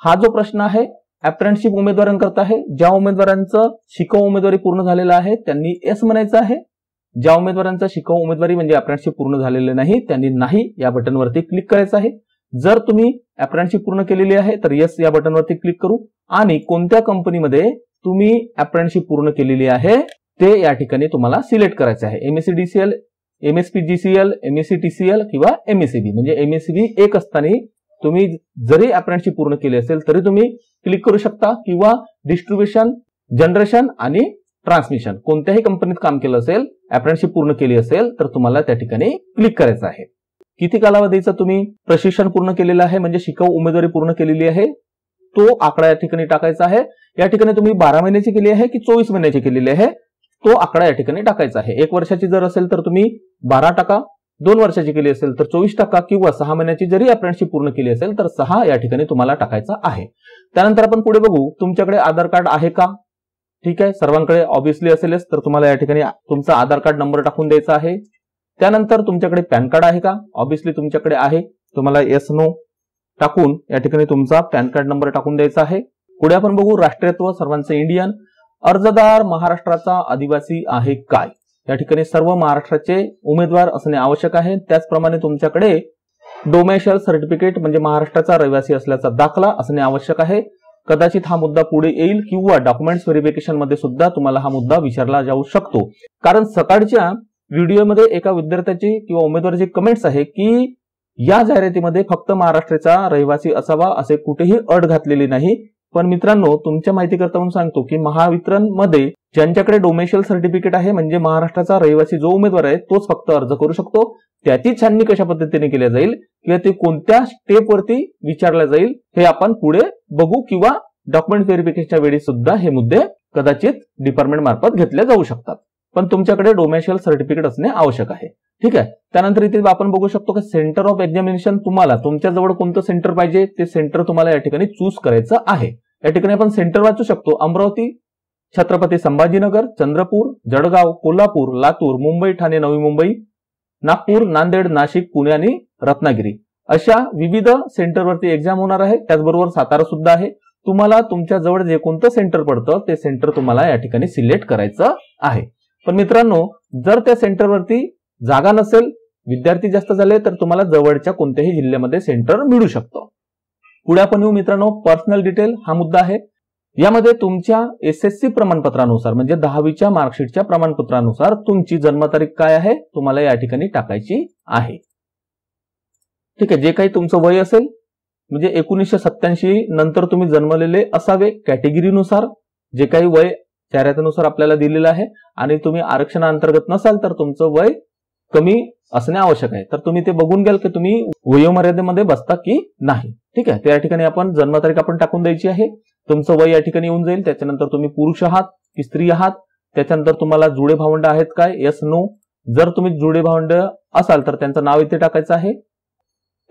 Speaker 1: हा जो प्रश्न आहे अप्रेंटिसशिप उमेदवारांकरता आहे. ज्या उमेदवारांचं शिकाऊ उमेदवारी पूर्ण झालेला आहे त्यांनी येस म्हणायचं आहे. ज्या उमेदवारांचा शिकाऊ उमेदवारी म्हणजे अप्रेंटिसशिप पूर्ण झालेले नाही त्यांनी नाही या बटनवरती क्लिक करायचं आहे. जर तुम्ही अप्रेंटिसशिप पूर्ण केलेली आहे तर येस या बटनवरती क्लिक करू, आणि कोणत्या कंपनीमध्ये तुम्ही अप्रेंटिसशिप पूर्ण केलेली आहे ते या ठिकाणी तुम्हाला सिलेक्ट करायचे आहे. एमएससीडीसीएल, एमएसपीजीसीएल, एमएससीटीसीएल किंवा एमएससीबी. म्हणजे एमएससीबी एक असताना तुम्ही जरी अप्रेंटिसशिप पूर्ण केली असेल तरी तुम्ही क्लिक करू शकता, किंवा डिस्ट्रीब्युशन, जनरेशन आणि ट्रान्समिशन कोणत्याही कंपनीत काम केलं असेल, अप्रेंटिसशिप पूर्ण केली असेल तर तुम्हाला त्या ठिकाणी क्लिक करायचं आहे. किती कालावधीचं तुम्ही प्रशिक्षण पूर्ण केलेलं आहे म्हणजे शिकाऊ उमेदवारी पूर्ण केलेली आहे तो आकडा या ठिकाणी टाकायचा आहे. या ठिकाणी तुम्ही 12 महिन्याची केली आहे की 24 महिन्याची केलेली आहे तो आकडा या ठिकाणी टाकायचा आहे. 1 वर्षाची जर असेल तर तुम्ही 12 टाका, 2 वर्षाची केली असेल तर 24 टाका, किंवा 6 महिन्याची जरी अप्रेंटिसशिप पूर्ण केली असेल तर 6 या ठिकाणी तुम्हाला टाकायचा आहे. त्यानंतर आपण पुढे बघू तुमच्याकडे आधार कार्ड आहे का. ठीक आहे. सर्वांकडे ऑब्व्हियसली असेलच तर तुम्हाला या ठिकाणी तुमचा आधार कार्ड नंबर टाकून द्यायचा आहे. त्यानंतर तुमच्याकडे पॅन कार्ड आहे का. ऑब्व्हियसली तुमच्याकडे आहे. तुम्हाला येस नो टाकून या ठिकाणी तुमचा पॅन कार्ड नंबर टाकून द्यायचा आहे. पुढे आपण बघू राष्ट्रीयत्व सर्वांचे इंडियन. अर्जदार महाराष्ट्राचा आदिवासी आहे काय. या ठिकाणी सर्व महाराष्ट्राचे उमेदवार असणे आवश्यक आहे. त्याचप्रमाणे तुमच्याकडे डोमेशियल सर्टिफिकेट म्हणजे महाराष्ट्राचा रहिवासी असल्याचा दाखला असणे आवश्यक आहे. कदाचित हा मुद्दा पुढे येईल किंवा डॉक्युमेंट्स व्हेरिफिकेशन मध्ये सुद्धा तुम्हाला हा मुद्दा विचारला जाऊ शकतो. कारण सकाळच्या व्हिडिओमध्ये एका विद्यार्थ्याची किंवा उमेदवाराची कमेंट्स आहे की या जाहिरातीमध्ये फक्त महाराष्ट्राचा रहिवासी असावा असे कुठेही अट घातलेली नाही. पण मित्रांनो तुमच्या माहितीकरता म्हणून सांगतो की महावितरण मध्ये ज्यांच्याकडे डोमेशियल सर्टिफिकेट आहे म्हणजे महाराष्ट्राचा रहिवासी जो उमेदवार आहे तोच फक्त अर्ज करू शकतो. त्याची छाननी कशा पद्धतीने केली जाईल किंवा ते कोणत्या स्टेपवरती विचारला जाईल हे आपण पुढे बघू, किंवा डॉक्युमेंट व्हेरिफिकेशनच्या वेळी सुद्धा हे मुद्दे कदाचित डिपार्टमेंट मार्फत घेतले जाऊ शकतात. पण तुमच्याकडे डोमेशियल सर्टिफिकेट असणे आवश्यक आहे. ठीक आहे. त्यानंतर इथे आपण बघू शकतो की सेंटर ऑफ एक्झामिनेशन तुम्हाला तुमच्याजवळ कोणतं सेंटर पाहिजे ते सेंटर तुम्हाला या ठिकाणी चूज करायचं आहे. या ठिकाणी आपण सेंटर वाचू शकतो. अमरावती, छत्रपती संभाजीनगर, चंद्रपूर, जळगाव, कोल्हापूर, लातूर, मुंबई, ठाणे, नवी मुंबई, नागपूर, नांदेड, नाशिक, पुणे आणि रत्नागिरी अशा विविध सेंटरवरती एक्झाम होणार आहे. त्याचबरोबर सातारा सुद्धा आहे. तुम्हाला तुमच्या जवळ जे कोणतं सेंटर पडतं ते सेंटर तुम्हाला या ठिकाणी सिलेक्ट करायचं आहे. पण मित्रांनो जर त्या सेंटरवरती जागा नसेल, विद्यार्थी जास्त झाले तर तुम्हाला जवळच्या कोणत्याही जिल्ह्यामध्ये सेंटर मिळू शकतं. पुढे आपण येऊ मित्रांनो पर्सनल डिटेल हा मुद्दा आहे. यामध्ये तुमच्या एसएससी प्रमाणपत्रानुसार म्हणजे 10वीच्या मार्कशीटच्या प्रमाणपत्रानुसार तुमची जन्मतारीख काय आहे तुम्हाला या ठिकाणी टाकायची आहे. ठीक आहे. जे काही तुमचं वय असेल म्हणजे 1987 नंतर तुम्ही जन्मलेले असावे कॅटेगरीनुसार. जे काही वय जाहिरातीनुसार आपल्याला दिलेलं आहे आणि तुम्ही आरक्षणाअंतर्गत नसाल तर तुमचं वय कमी असणे आवश्यक आहे. तर तुम्ही ते बघून घ्याल की तुम्ही वयोमर्यादेमध्ये बसता की नाही. ठीक आहे. त्या ठिकाणी आपण जन्मतारीख आपण टाकून द्यायची आहे. तुमचं वय या ठिकाणी येऊन जाईल. त्याच्यानंतर तुम्ही पुरुष आहात की स्त्री आहात. त्याच्यानंतर तुम्हाला जुळे भावंड आहेत काय, येस नो. जर तुम्ही जुळे भावंड असाल तर त्यांचं नाव इथे टाकायचं आहे.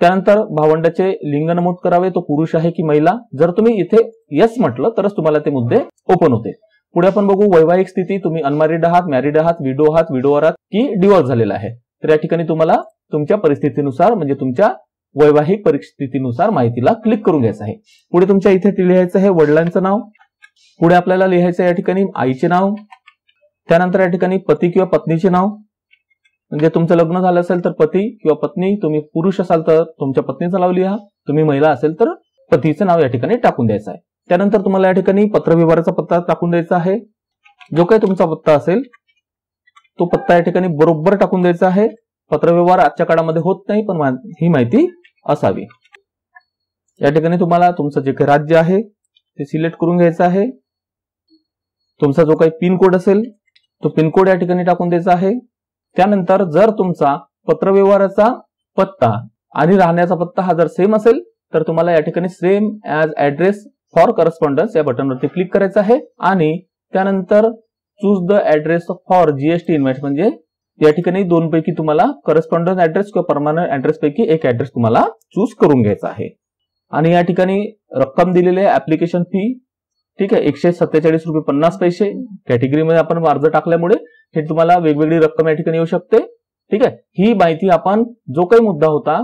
Speaker 1: त्यानंतर भावंडाचे लिंग नमूद करावे, तो पुरुष आहे की महिला. जर तुम्ही इथे येस म्हटलं तरच तुम्हाला ते मुद्दे ओपन होते. पुढे आपण बघू वैवाहिक स्थिती. तुम्ही अनमॅरिड आहात, मॅरिड आहात, विडोवर आहात की डिवोर्स झालेला आहे. तर या ठिकाणी तुम्हाला तुमच्या परिस्थितीनुसार म्हणजे तुमच्या वैवाहिक परिस्थितीनुसार माहितीला क्लिक करून घ्यायचं आहे. पुढे तुमच्या इथे लिहायचं आहे वडिलांचं नाव. पुढे आपल्याला लिहायचं या ठिकाणी आईचे नाव. त्यानंतर या ठिकाणी पती किंवा पत्नीचे नाव. म्हणजे तुमचं लग्न झालं असेल तर पती किंवा पत्नी, तुम्ही पुरुष असाल तर तुमच्या पत्नीचं नाव लिहा, तुम्ही महिला असेल तर पतीचं नाव या ठिकाणी टाकून द्यायचं आहे। त्यानंतर तुम्हाला या ठिकाणी पत्रव्यवहाराचा पत्ता टाकून द्यायचा आहे। जो काही तुमचा पत्ता असेल तो पत्ता या ठिकाणी बरोबर टाकून द्यायचा आहे। पत्रव्यवहार आजच्या काळामध्ये होत नाही, पण ही माहिती असावी। या ठिकाणी तुम्हाला तुमचं जे काही राज्य आहे ते सिलेक्ट करून घ्यायचं आहे। तुमचा जो काही पिन कोड असेल तो पिन कोड या ठिकाणी टाकून द्यायचा आहे। त्यानंतर जर तुमचा पत्रव्यवहाराचा पत्ता आणि राहण्याचा पत्ता हा जर सेम असेल तर तुम्हाला या ठिकाणी same as address for correspondence या बटनवरती क्लिक करायचं आहे आणि त्यानंतर choose the address for GST invoice, म्हणजे या ठिकाणी दोन पैकी तुम्हाला करस्पॉन्डन्स ऍड्रेस किंवा परमनंट ऍड्रेस पैकी एक ऍड्रेस तुम्हाला चूज करून घ्यायचा आहे। आणि या ठिकाणी रक्कम दिलेली आहे ऍप्लिकेशन फी, ठीक आहे, 147 रुपये 50 पैसे। कॅटेगरीमध्ये आपण अर्ज टाकल्यामुळे हे तुम्हाला वेगवेगळी रक्कम या ठिकाणी येऊ शकते, ठीक आहे। ही माहिती आपण जो काही मुद्दा होता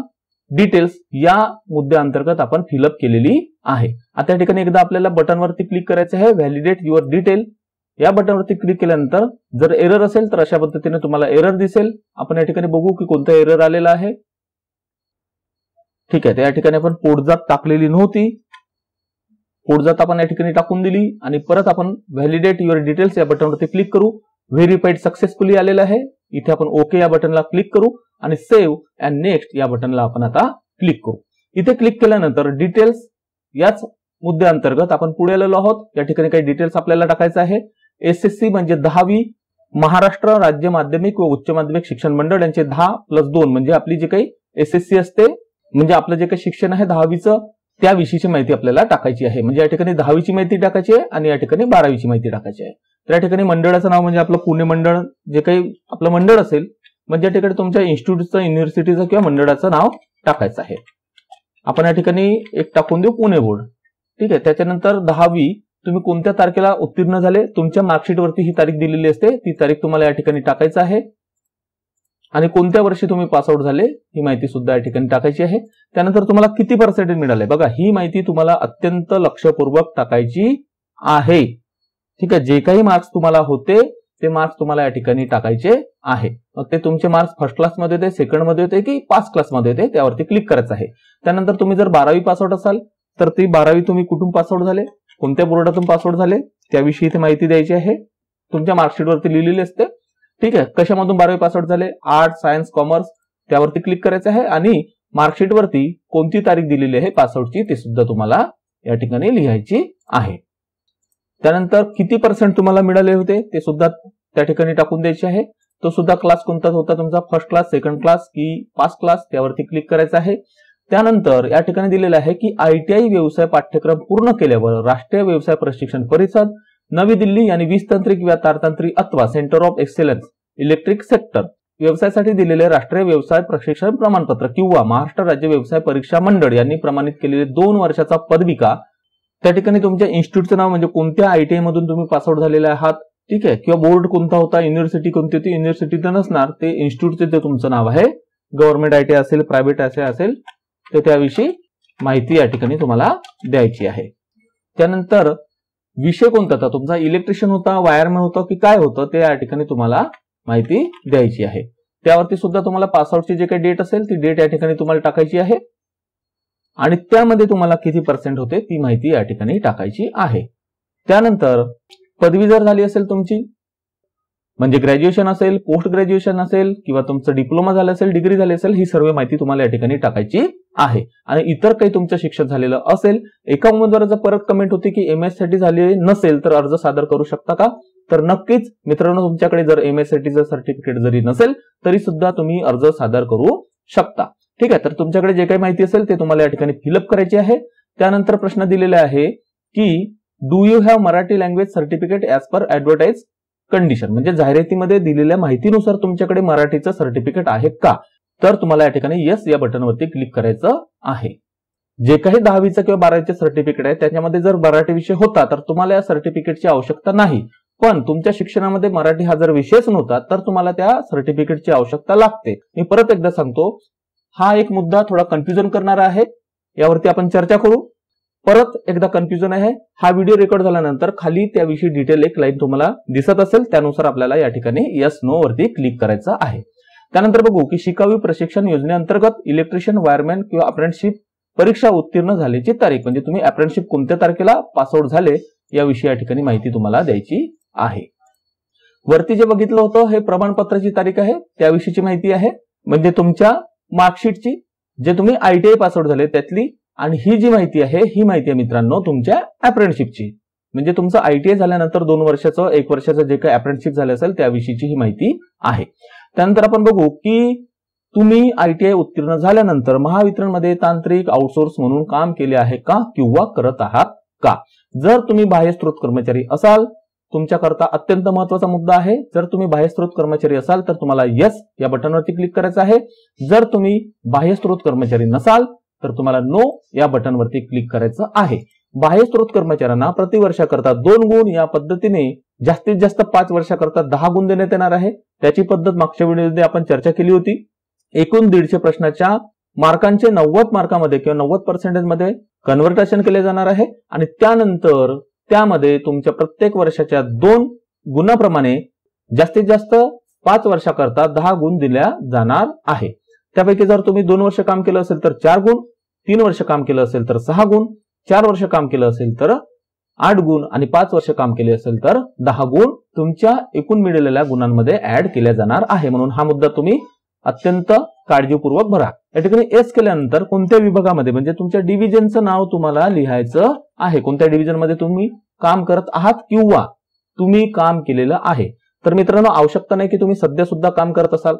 Speaker 1: डिटेल्स या मुद्द्याअंतर्गत आपण फिलअप केलेली आहे। आता या ठिकाणी एकदा आपल्याला बटनवरती क्लिक करायचं आहे व्हॅलिडेट युअर डिटेल। या बटनवरती क्लिक केल्यानंतर जर एरर असेल तर अशा पद्धतीने तुम्हाला एरर दिसेल। आपण या ठिकाणी बघू की कोणता एरर आलेला आहे, ठीक आहे। तर या ठिकाणी आपण पोटजात टाकलेली नव्हती, पोटजात आपण या ठिकाणी टाकून दिली आणि परत आपण व्हॅलिडेट युअर डिटेल्स या बटनवरती क्लिक करू। व्हेरीफाईड सक्सेसफुली आलेलं आहे। इथे आपण ओके या बटनला क्लिक करू आणि सेव्ह अँड नेक्स्ट या बटनला आपण आता क्लिक करू। इथे क्लिक केल्यानंतर डिटेल्स याच मुद्द्याअंतर्गत आपण पुढे आलेलो आहोत। या ठिकाणी काही डिटेल्स आपल्याला टाकायचं आहे। एसएससी म्हणजे 10वी, महाराष्ट्र राज्य माध्यमिक व उच्च माध्यमिक शिक्षण मंडळ यांचे 10+2 म्हणजे आपली जे काही एसएससी असते, म्हणजे आपलं जे काही शिक्षण आहे 10वीचं त्याविषयीची माहिती आपल्याला टाकायची आहे। म्हणजे या ठिकाणी 10वीची माहिती टाकायची आहे आणि या ठिकाणी 12वीची माहिती टाकायची आहे। तर या ठिकाणी मंडळाचं नाव म्हणजे आपलं पुणे मंडळ, जे काही आपलं मंडळ असेल म्हणजे या ठिकाणी तुमच्या इन्स्टिट्यूटचं, युनिव्हर्सिटीचं किंवा मंडळाचं नाव टाकायचं आहे। आपण या ठिकाणी एक टाकून देऊ पुणे बोर्ड, ठीक आहे। त्याच्यानंतर 10वी तुम्ही कोणत्या तारखेला उत्तीर्ण झाले, तुमच्या मार्कशीटवरती ही तारीख दिलेली असते, ती तारीख तुम्हाला या ठिकाणी टाकायचं आहे। आणि कोणत्या वर्षी तुम्ही पासआउट झाले ही माहिती सुद्धा या ठिकाणी टाकायची आहे। त्यानंतर तुम्हाला किती पर्सेंटेज मिळाले बघा, ही माहिती तुम्हाला अत्यंत लक्षपूर्वक टाकायची आहे, ठीक आहे। जे काही मार्क्स तुम्हाला होते ते मार्क्स तुम्हाला या ठिकाणी टाकायचे आहे। मग ते तुमचे मार्क्स फर्स्ट क्लासमध्ये होते, सेकंड मध्ये होते की पास क्लासमध्ये होते त्यावरती क्लिक करायचं आहे। त्यानंतर तुम्ही जर 12वी पासआउट असाल तर ती 12वी तुम्ही कुठून पासआउट झाले, कोणत्या बोर्डातून पासआउट झाले त्याविषयी इथे माहिती द्यायची आहे। तुमच्या मार्कशीटवरती लिहिलेली असते, ठीक आहे। कशामधून 12वी पासआउट झाले, आर्ट, सायन्स, कॉमर्स, त्यावरती क्लिक करायचं आहे आणि मार्कशीटवरती कोणती तारीख दिलेली आहे पासआउटची ते सुद्धा तुम्हाला या ठिकाणी लिहायची आहे। त्यानंतर किती पर्सेंट तुम्हाला मिळाले होते ते सुद्धा त्या ठिकाणी टाकून द्यायचे आहे। तो सुद्धा क्लास कोणता होता तुमचा, फर्स्ट क्लास, सेकंड क्लास की पास क्लास, त्यावरती क्लिक करायचं आहे। त्यानंतर या ठिकाणी दिलेलं आहे की आयटीआय व्यवसाय पाठ्यक्रम पूर्ण केल्यावर राष्ट्रीय व्यवसाय प्रशिक्षण परिषद नवी दिल्ली यांनी 20 तांत्रिक किंवा तारतांत्रिक अथवा centre of excellence electric sector व्यवसायासाठी दिलेले राष्ट्रीय व्यवसाय प्रशिक्षण प्रमाणपत्र किंवा महाराष्ट्र राज्य व्यवसाय परीक्षा मंडळ यांनी प्रमाणित केलेले 2 वर्षाचा पदविका, त्या ठिकाणी तुमच्या इन्स्टिट्यूटचं नाव म्हणजे कोणत्या आयटीआय मधून तुम्ही पासआउट झालेले आहात, ठीक आहे, किंवा बोर्ड कोणता होता, युनिव्हर्सिटी कोणती होती, युनिव्हर्सिटी तर नसणार, ते इन्स्टिट्यूटचे ते तुमचं नाव आहे, गव्हर्नमेंट आयटीआय असेल, प्रायव्हेट असेल तर त्याविषयी माहिती या ठिकाणी तुम्हाला द्यायची आहे। त्यानंतर विषय कोणता होता तुमचा, इलेक्ट्रिशियन होता, वायरमॅन होता की काय होतं ते या ठिकाणी तुम्हाला माहिती द्यायची आहे। त्यावरती सुद्धा तुम्हाला पासआउटची जे काही डेट असेल ती डेट या ठिकाणी तुम्हाला टाकायची आहे आणि त्यामध्ये तुम्हाला किती पर्सेंट होते ती माहिती या ठिकाणी टाकायची आहे। त्यानंतर पदवी जर झाली असेल तुमची, म्हणजे ग्रॅज्युएशन असेल, पोस्ट ग्रॅज्युएशन असेल किंवा तुमचं डिप्लोमा झालं असेल, डिग्री झाली असेल, ही सर्व माहिती तुम्हाला या ठिकाणी टाकायची आहे। आणि इतर काही तुमचं शिक्षण झालेलं असेल, एका उमेदवाराचं परत कमेंट होती की एमएस साठी झाले नसेल तर अर्ज सादर करू शकता का, तर नक्कीच मित्रांनो तुमच्याकडे जर एमएस साठीचं सर्टिफिकेट जरी नसेल तरी सुद्धा तुम्ही अर्ज सादर करू शकता, ठीक आहे। तर तुमच्याकडे जे काही माहिती असेल ते तुम्हाला या ठिकाणी फिलअप करायची आहे। त्यानंतर प्रश्न दिलेला आहे की do you have Marathi language certificate as per advertise condition, म्हणजे जाहिरातीमध्ये दिलेल्या माहितीनुसार तुमच्याकडे मराठीचं सर्टिफिकेट आहे का, तर तुम्हाला या ठिकाणी येस या बटनवरती क्लिक करायचं आहे। जे काही 10वीचं किंवा 12वीचे सर्टिफिकेट आहे त्याच्यामध्ये जर मराठी विषय होता तर तुम्हाला या सर्टिफिकेटची आवश्यकता नाही, पण तुमच्या शिक्षणामध्ये मराठी हा जर विषयच नव्हता तर तुम्हाला त्या सर्टिफिकेटची आवश्यकता लागते। मी परत एकदा सांगतो, हा एक मुद्दा थोडा कन्फ्युजन करणारा आहे, यावरती आपण चर्चा करू। परत एकदा कन्फ्युजन आहे, हा व्हिडिओ रेकॉर्ड झाल्यानंतर खाली त्याविषयी डिटेल एक लाईन तुम्हाला दिसत असेल, त्यानुसार आपल्याला या ठिकाणी येस नो वरती क्लिक करायचं आहे। त्यानंतर बघू की शिकाऊ प्रशिक्षण योजनेअंतर्गत इलेक्ट्रिशियन, वायरमॅन किंवा अप्रेंटिसशिप परीक्षा उत्तीर्ण झाल्याची तारीख, म्हणजे तुम्ही अप्रेंटिसशिप कोणत्या तारखेला पासआउट झाले याविषयी या ठिकाणी माहिती तुम्हाला द्यायची आहे. वरती जे बघितलं होतं हे प्रमाणपत्राची तारीख आहे, त्याविषयीची माहिती आहे, म्हणजे तुमच्या मार्कशीटची, जे तुम्ही ITI पासआउट झाले त्यातली. आणि ही जी माहिती आहे ही माहिती आहे मित्रांनो तुमच्या अप्रेंटिसशिपची, म्हणजे तुमचं ITI झाल्यानंतर 2 वर्षाचं 1 वर्षाचं जे काही अप्रेंटिसशिप झाले असेल त्याविषयीची ही माहिती आहे. त्यानंतर आपण बघू की तुम्ही ITI उत्तीर्ण झाल्यानंतर महावितरणमध्ये तांत्रिक आउटसोर्स म्हणून काम केले आहे का किंवा करत आहात का. जर तुम्ही बाह्यस्त्रोत कर्मचारी असाल, तुमच्याकरता अत्यंत महत्वाचा मुद्दा आहे. जर तुम्ही बाह्यस्त्रोत कर्मचारी असाल तर तुम्हाला येस या बटनवरती क्लिक करायचं आहे. जर तुम्ही बाह्यस्त्रोत कर्मचारी नसाल तर तुम्हाला नो या बटनवरती क्लिक करायचं आहे. बाह्यस्त्रोत कर्मचाऱ्यांना प्रतिवर्षाकरता 2 गुण, या पद्धतीने जास्तीत जास्त 5 वर्षाकरता 10 गुण देण्यात येणार आहे. त्याची पद्धत मागच्या व्हिडिओमध्ये आपण चर्चा केली होती. एकूण 150 प्रश्नाच्या मार्कांचे 90 मार्कामध्ये किंवा 90% मध्ये कन्व्हर्टेशन केले जाणार आहे आणि त्यानंतर त्यामध्ये तुमच्या प्रत्येक वर्षाच्या 2 गुणाप्रमाणे जास्तीत जास्त 5 वर्षाकरता 10 गुण दिल्या जाणार आहे. त्यापैकी जर तुम्ही 2 वर्ष काम केलं असेल तर 4 गुण, 3 वर्ष काम केलं असेल तर 6 गुण, 4 वर्ष काम केलं असेल तर 8 गुण आणि 5 वर्ष काम केले असेल तर 10 गुण तुमच्या एकूण मिळालेल्या गुणांमध्ये ऍड केल्या जाणार आहे. म्हणून हा मुद्दा तुम्ही अत्यंत काळजीपूर्वक भरा. या ठिकाणी एस केल्यानंतर कोणत्या विभागामध्ये, म्हणजे तुमच्या डिव्हिजनचं नाव तुम्हाला लिहायचं आहे. कोणत्या डिव्हिजनमध्ये तुम्ही काम करत आहात किंवा तुम्ही काम केलेलं आहे. तर मित्रांनो आवश्यकता नाही की तुम्ही सध्या सुद्धा काम करत असाल.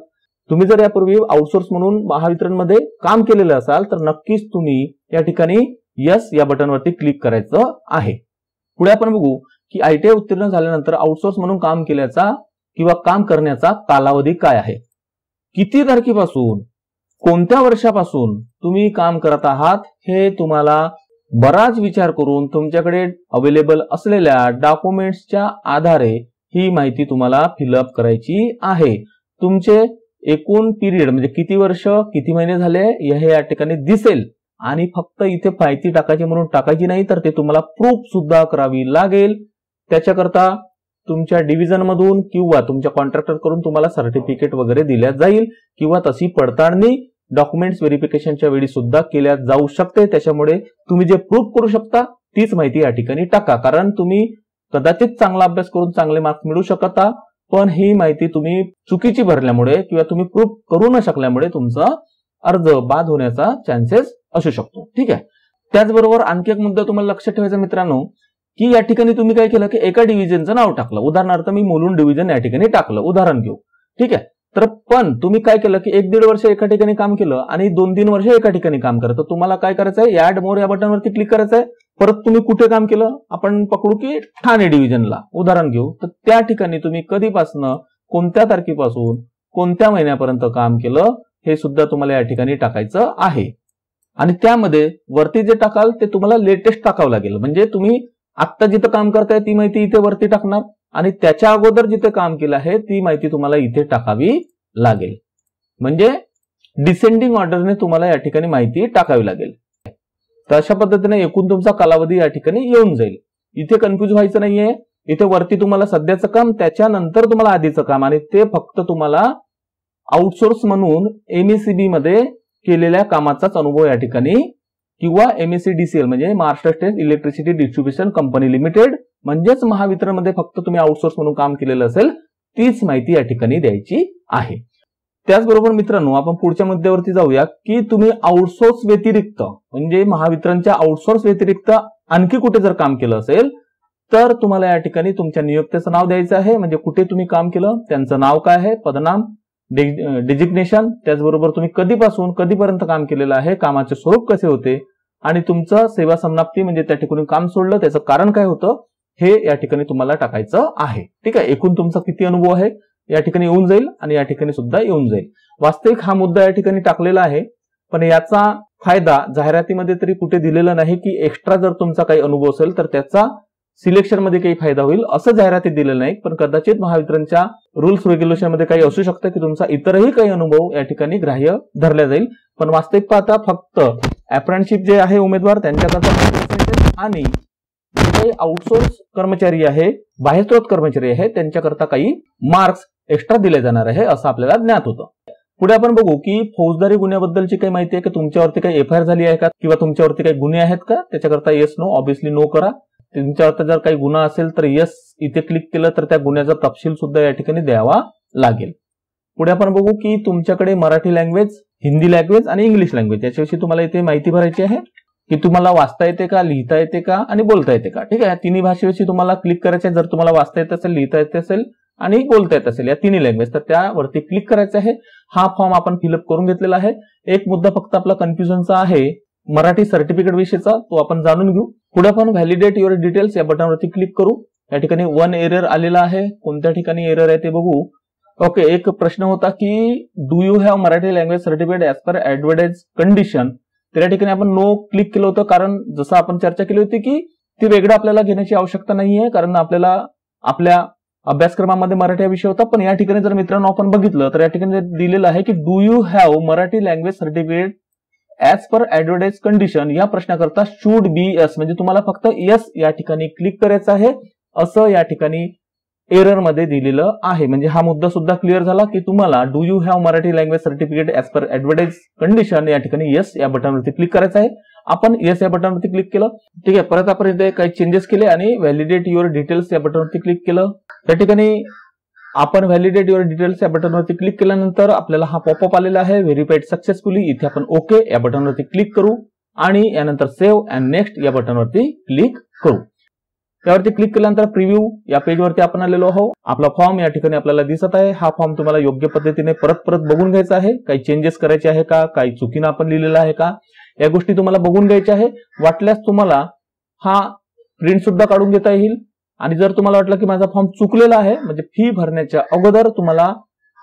Speaker 1: तुम्ही जर यापूर्वी आउटसोर्स म्हणून महावितरणमध्ये काम केलेलं असाल तर नक्कीच तुम्ही या ठिकाणी यस या बटनवरती क्लिक करायचं आहे. पुढे आपण बघू की ITI उत्तीर्ण झाल्यानंतर आउटसोर्स म्हणून काम केल्याचा किंवा काम करण्याचा कालावधी काय आहे. किती तारखेपासून, कोणत्या वर्षापासून तुम्ही काम करत आहात हे तुम्हाला बराच विचार करून तुमच्याकडे अवेलेबल असलेल्या डॉक्युमेंट्सच्या आधारे ही माहिती तुम्हाला फिलअप करायची आहे. तुमचे एकूण पिरियड म्हणजे किती वर्ष किती महिने झाले हे या ठिकाणी दिसेल आणि फक्त इथे माहिती टाकायची म्हणून टाकायची नाही, तर ते तुम्हाला प्रूफ सुद्धा करावी लागेल. त्याच्याकरता तुमच्या डिव्हिजन मधून किंवा तुमच्या कॉन्ट्रॅक्टर कडून तुम्हाला सर्टिफिकेट वगैरे दिल्या जाईल किंवा तशी पडताळणी डॉक्युमेंट्स व्हेरिफिकेशनच्या वेळी सुद्धा केल्या जाऊ शकते. त्याच्यामुळे तुम्ही जे प्रूफ करू शकता तीच माहिती या ठिकाणी टाका, कारण तुम्ही कदाचित चांगला अभ्यास करून चांगले मार्क्स मिळवू शकता, पण ही माहिती तुम्ही चुकीची भरल्यामुळे किंवा तुम्ही प्रूफ करू न शकल्यामुळे तुमचा अर्ज बाद होण्याचा चान्सेस असू शकतो. ठीक आहे. त्याचबरोबर आणखी एक मुद्दा तुम्हाला लक्षात ठेवायचा मित्रांनो की या ठिकाणी तुम्ही काय केलं की एका डिव्हिजनचं नाव टाकलं. उदाहरणार्थ मी मुलुंड डिव्हिजन या ठिकाणी टाकलं, उदाहरण घेऊ. ठीक आहे. तर पण तुम्ही काय केलं की 1-1.5 वर्ष एका ठिकाणी काम केलं आणि 2-3 वर्ष एका ठिकाणी काम करत, तर तुम्हाला काय करायचं आहे, ऍड मोर या बटनवरती क्लिक करायचं आहे. परत तुम्ही कुठे काम केलं, आपण पकडू की ठाणे डिव्हिजनला उदाहरण घेऊ, तर त्या ठिकाणी तुम्ही कधीपासून, कोणत्या तारखेपासून, कोणत्या महिन्यापर्यंत काम केलं हे सुद्धा तुम्हाला या ठिकाणी टाकायचं आहे. आणि त्यामध्ये वरती जे टाकाल ते तुम्हाला लेटेस्ट टाकावं लागेल. म्हणजे तुम्ही आत्ता जिथं काम करताय ती माहिती इथे वरती टाकणार आणि त्याच्या अगोदर जिथे काम केलं आहे ती माहिती तुम्हाला इथे टाकावी लागेल. म्हणजे डिसेंडिंग ऑर्डरने तुम्हाला या ठिकाणी माहिती टाकावी लागेल. तर अशा पद्धतीने एकूण तुमचा कालावधी या ठिकाणी येऊन जाईल. इथे कन्फ्युज व्हायचं नाहीये. इथे वरती तुम्हाला सध्याचं काम, त्याच्यानंतर तुम्हाला आधीचं काम, आणि ते फक्त तुम्हाला आउटसोर्स म्हणून MSEB मध्ये केलेल्या कामाचाच अनुभव या ठिकाणी किंवा MSEDCL म्हणजे Maharashtra state electricity distribution company limited म्हणजेच महावितरणमध्ये फक्त तुम्ही आउटसोर्स म्हणून काम केलेलं असेल तीच माहिती या ठिकाणी द्यायची आहे. त्याचबरोबर मित्रांनो आपण पुढच्या मुद्द्यावरती जाऊया की तुम्ही आउटसोर्स व्यतिरिक्त म्हणजे महावितरणच्या आउटसोर्स व्यतिरिक्त आणखी कुठे जर काम केलं असेल तर तुम्हाला या ठिकाणी तुमच्या नियोक्त्याचं नाव द्यायचं आहे. म्हणजे कुठे तुम्ही काम केलं, त्यांचं नाव काय आहे, पदनाम, डेजिग्नेशन, त्याचबरोबर तुम्ही कधीपासून कधीपर्यंत काम केलेलं आहे, कामाचे स्वरूप कसे होते आणि तुमचं सेवा समाप्ती म्हणजे त्या ठिकाणी काम सोडलं त्याचं कारण काय होतं हे या ठिकाणी तुम्हाला टाकायचं आहे. ठीक आहे. एकूण तुमचा किती अनुभव आहे या ठिकाणी येऊन जाईल आणि या ठिकाणी सुद्धा येऊन जाईल. वास्तविक हा मुद्दा या ठिकाणी टाकलेला आहे, पण याचा फायदा जाहिरातीमध्ये तरी कुठे दिलेला नाही की एक्स्ट्रा जर तुमचा काही अनुभव असेल तर त्याचा सिलेक्शन मध्ये काही फायदा होईल असं जाहिरातीत दिलेलं नाही. पण कदाचित महावितरणच्या रूल्स रेग्युलेशन मध्ये काही असू शकतं की तुमचा इतरही काही अनुभव या ठिकाणी ग्राह्य धरला जाईल. पण वास्तविक पाहता फक्त अप्रेंटिसशिप जे आहे उमेदवार त्यांच्याकरता आणि जे काही आउटसोर्स कर्मचारी आहे, बाह्यस्त्रोत कर्मचारी आहे त्यांच्याकरता काही मार्क्स एक्स्ट्रा दिले जाणार आहे असं आपल्याला ज्ञात होतं. पुढे आपण बघू की फौजदारी गुन्ह्याबद्दलची काही माहिती आहे की तुमच्यावरती काही एफआयआर झाली आहे का किंवा तुमच्यावरती काही गुन्हे आहेत का, त्याच्याकरता येस नो, ऑब्व्हियसली नो करा. तुमच्यावरती जर काही गुन्हा असेल तर येस इथे क्लिक केलं तर त्या गुन्ह्याचा तपशील सुद्धा या ठिकाणी द्यावा लागेल. पुढे आपण बघू की तुमच्याकडे मराठी लँग्वेज, हिंदी लँग्वेज आणि इंग्लिश लँग्वेज याच्याविषयी तुम्हाला इथे माहिती भरायची आहे की तुम्हाला वाचता येते का, लिहिता येते का आणि बोलता येते का. ठीक आहे, तिन्ही भाषेविषयी तुम्हाला क्लिक करायचं आहे. जर तुम्हाला वाचता येत असेल, लिहिता येत असेल आणि बोलता येत असेल या तिन्ही लँग्वेज तर त्यावरती क्लिक करायचं आहे. हा फॉर्म आपण फिलअप करून घेतलेला आहे. एक मुद्दा फक्त आपला कन्फ्युजनचा आहे मराठी सर्टिफिकेट विषयीचा, तो आपण जाणून घेऊ. पुढे आपण व्हॅलिडेट युअर डिटेल्स या बटनवरती क्लिक करू. या ठिकाणी 1 एरर आलेला आहे. कोणत्या ठिकाणी एरर आहे ते बघू. ओके, एक प्रश्न होता की do you have Marathi language certificate as per advertise condition. तर या ठिकाणी आपण नो क्लिक केलं होतं कारण जसं आपण चर्चा केली होती की ती वेगळं आपल्याला घेण्याची आवश्यकता नाहीये कारण आपल्याला आपल्या अभ्यासक्रमामध्ये मराठी हा विषय होता. पण या ठिकाणी जर मित्रांनो आपण बघितलं तर या ठिकाणी दिलेलं आहे की do you have Marathi language certificate as per advertise condition. या प्रश्नाकरता शुड बी यस, म्हणजे तुम्हाला फक्त यस या ठिकाणी क्लिक करायचं आहे असं या ठिकाणी एरर मध्ये दिलेलं आहे. म्हणजे हा मुद्दा सुद्धा क्लिअर झाला की तुम्हाला do you have Marathi language certificate as per advertise condition या ठिकाणी यस या बटनवरती क्लिक करायचं आहे. आपण येस या बटनवरती क्लिक केलं. ठीक आहे, परत आपण इथे काही चेंजेस केले आणि व्हॅलिडेट युअर डिटेल्स या बटनवरती क्लिक केलं. त्या ठिकाणी आपण व्हॅलिडेट युअर डिटेल्स या बटनवरती क्लिक केल्यानंतर आपल्याला हा पॉपअप आलेला आहे व्हेरीफाईड सक्सेसफुली. इथे आपण ओके या बटनवरती क्लिक करू आणि यानंतर सेव्ह अँड नेक्स्ट या बटनवरती क्लिक करू. त्यावरती क्लिक केल्यानंतर प्रिव्ह्यू या पेजवरती आपण आलेलो आहोत. आपला फॉर्म या ठिकाणी आपल्याला दिसत आहे. हा फॉर्म तुम्हाला योग्य पद्धतीने परत बघून घ्यायचा आहे. काही चेंजेस करायचे आहे का, काही चुकीनं आपण लिहिलेलं आहे का, या गोष्टी तुम्हाला बघून घ्यायच्या आहे. वाटल्यास तुम्हाला हा प्रिंट सुद्धा काढून घेता येईल आणि जर तुम्हाला वाटलं की माझा फॉर्म चुकलेला आहे म्हणजे फी भरण्याच्या अगोदर तुम्हाला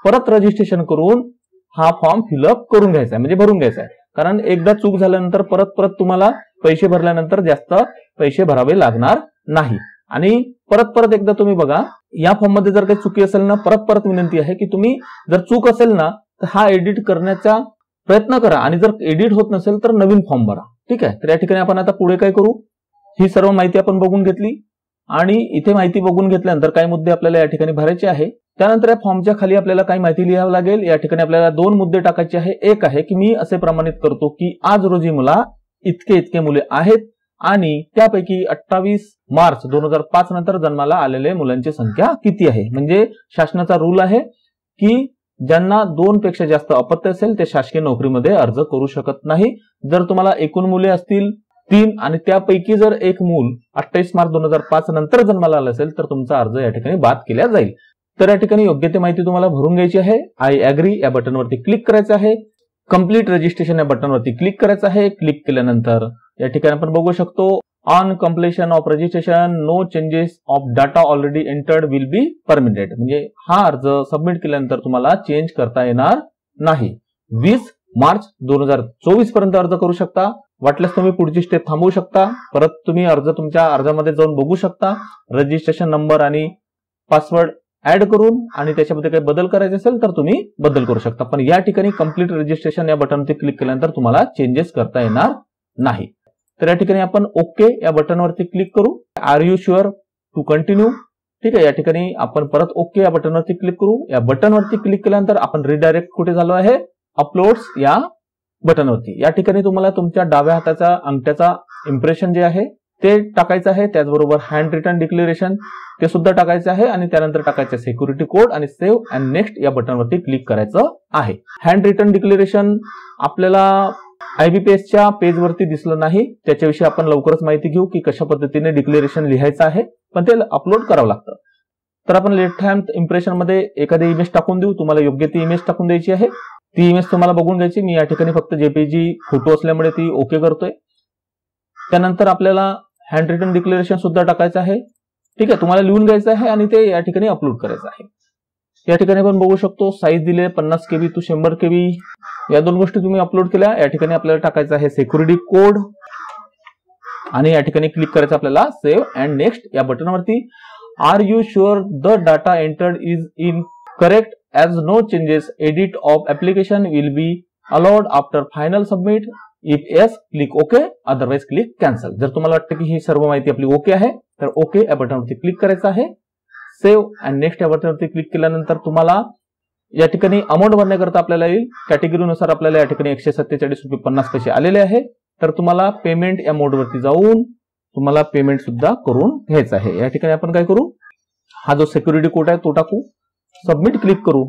Speaker 1: परत रजिस्ट्रेशन करून हा फॉर्म फिलअप करून घ्यायचा आहे, म्हणजे भरून घ्यायचा आहे. कारण एकदा चूक झाल्यानंतर परत तुम्हाला पैसे भरल्यानंतर जास्त पैसे भरावे लागणार नाही. आणि परत एकदा तुम्ही बघा या फॉर्म मध्ये जर काही चुकी असेल ना, परत विनंती आहे की तुम्ही जर चूक असेल ना तर हा एडिट करण्याचा प्रयत्न करा आणि जर एडिट होत नसेल तर नवीन फॉर्म भरा. ठीक आहे, तर या ठिकाणी आपण आता पुढे काय करू, ही सर्व माहिती आपण बघून घेतली आणि इथे माहिती बघून घेतल्यानंतर काही मुद्दे आपल्याला या ठिकाणी भरायचे आहे. त्यानंतर या फॉर्मच्या खाली आपल्याला काही माहिती लिहावी लागेल. या ठिकाणी आपल्याला 2 मुद्दे टाकायचे आहे. एक आहे की मी असे प्रमाणित करतो की आज रोजी मला इतके मुले आहेत आणि त्यापैकी 28 मार्च 2005 नंतर जन्माला आलेले मुलांची संख्या किती आहे. म्हणजे शासनाचा रूल आहे की ज्यांना 2 पेक्षा जास्त अपत्य असेल ते शासकीय नोकरीमध्ये अर्ज करू शकत नाही. जर तुम्हाला एकूण मुले असतील 3 आणि त्यापैकी जर एक मूल 28 मार्च 2005 नंतर जन्माला आलं असेल तर तुमचा अर्ज या ठिकाणी बाद केला जाईल. तर या ठिकाणी योग्य ते माहिती तुम्हाला भरून घ्यायची आहे. आय अग्री या बटनवरती क्लिक करायचं आहे. कम्प्लीट रजिस्ट्रेशन या बटनवरती क्लिक करायचं आहे. क्लिक केल्यानंतर या ठिकाणी आपण बघू शकतो on completion of registration no changes of data already entered will be permitted. म्हणजे हा अर्ज सबमिट केल्यानंतर तुम्हाला चेंज करता येणार नाही. 20 मार्च 2024 पर्यंत अर्ज करू शकता. वाटल्यास तुम्ही पुढची स्टेप थांबवू शकता. परत तुम्ही अर्ज तुमच्या अर्जामध्ये जाऊन बघू शकता. रजिस्ट्रेशन नंबर आणि पासवर्ड ऍड करून आणि त्याच्यामध्ये काही बदल करायचे असेल तर तुम्ही बदल करू शकता. पण या ठिकाणी कम्प्लीट रजिस्ट्रेशन या बटनवरती क्लिक केल्यानंतर तुम्हाला चेंजेस करता येणार नाही. तर या ठिकाणी आपण ओके या बटनवरती क्लिक करू. Are you sure to continue. ठीक आहे, या ठिकाणी आपण परत ओके या बटनवरती क्लिक करू. या बटनवरती क्लिक केल्यानंतर आपण रिडायरेक्ट कुठे झालो आहे, अपलोड्स या बटनवरती. या ठिकाणी तुम्हाला तुमच्या डाव्या हाताचा अंगठ्याचा इम्प्रेशन जे आहे ते टाकायचं आहे. त्याचबरोबर हँड रिटन डिक्लेरेशन ते सुद्धा टाकायचं आहे आणि त्यानंतर टाकायचं सिक्युरिटी कोड आणि सेव्ह अँड नेक्स्ट या बटनवरती क्लिक करायचं आहे. हँड रिटन डिक्लेरेशन आपल्याला IBPSच्या पेजवरती दिसलं नाही, त्याच्याविषयी आपण लवकरच माहिती घेऊ की कशा पद्धतीने डिक्लेरेशन लिहायचं आहे, पण ते अपलोड करावं लागतं. तर आपण लेफ्ट हँड इम्प्रेशन मध्ये एखादी इमेज टाकून देऊ. तुम्हाला योग्य ती इमेज टाकून द्यायची आहे. ती इमेज तुम्हाला बघून घ्यायची. मी या ठिकाणी फक्त JPG फोटो असल्यामुळे ती ओके करतोय. त्यानंतर आपल्याला हँड रिटन डिक्लेरेशन सुद्धा टाकायचं आहे. ठीक आहे, तुम्हाला लिहून घ्यायचं आहे आणि ते या ठिकाणी अपलोड करायचं आहे. या ठिकाणी आपण बघू शकतो साईज दिले 50 KB टू 100 KB. या 2 गोष्टी तुम्ही अपलोड केल्या. या ठिकाणी आपल्याला टाकायचं आहे सिक्युरिटी कोड आणि या ठिकाणी क्लिक करायचं आपल्याला सेव्ह अँड नेक्स्ट या बटनवरती. Are you sure the data entered is in correct as no changes edit of application will be allowed after final submit. If yes click okay, otherwise click cancel. जर तुम्हाला वाटतं की ही सर्व माहिती आपली okay आहे तर ओके या बटनवरती क्लिक करायचं आहे. सेव्ह अँड नेक्स्ट या बटनवरती क्लिक केल्यानंतर तुम्हाला या ठिकाणी अमाऊंट भरण्याकरता आपल्याला येईल कॅटेगरीनुसार आपल्याला या ठिकाणी 147 रुपये 50 पैसे आलेले आहे। तर तुम्हाला पेमेंट या मोड वरती जाऊन तुम्हाला पेमेंट सुद्धा करून घ्यायचं आहे। या ठिकाणी आपण काय करू, हा जो सिक्युरिटी कोड आहे तो टाकू, सबमिट क्लिक करू।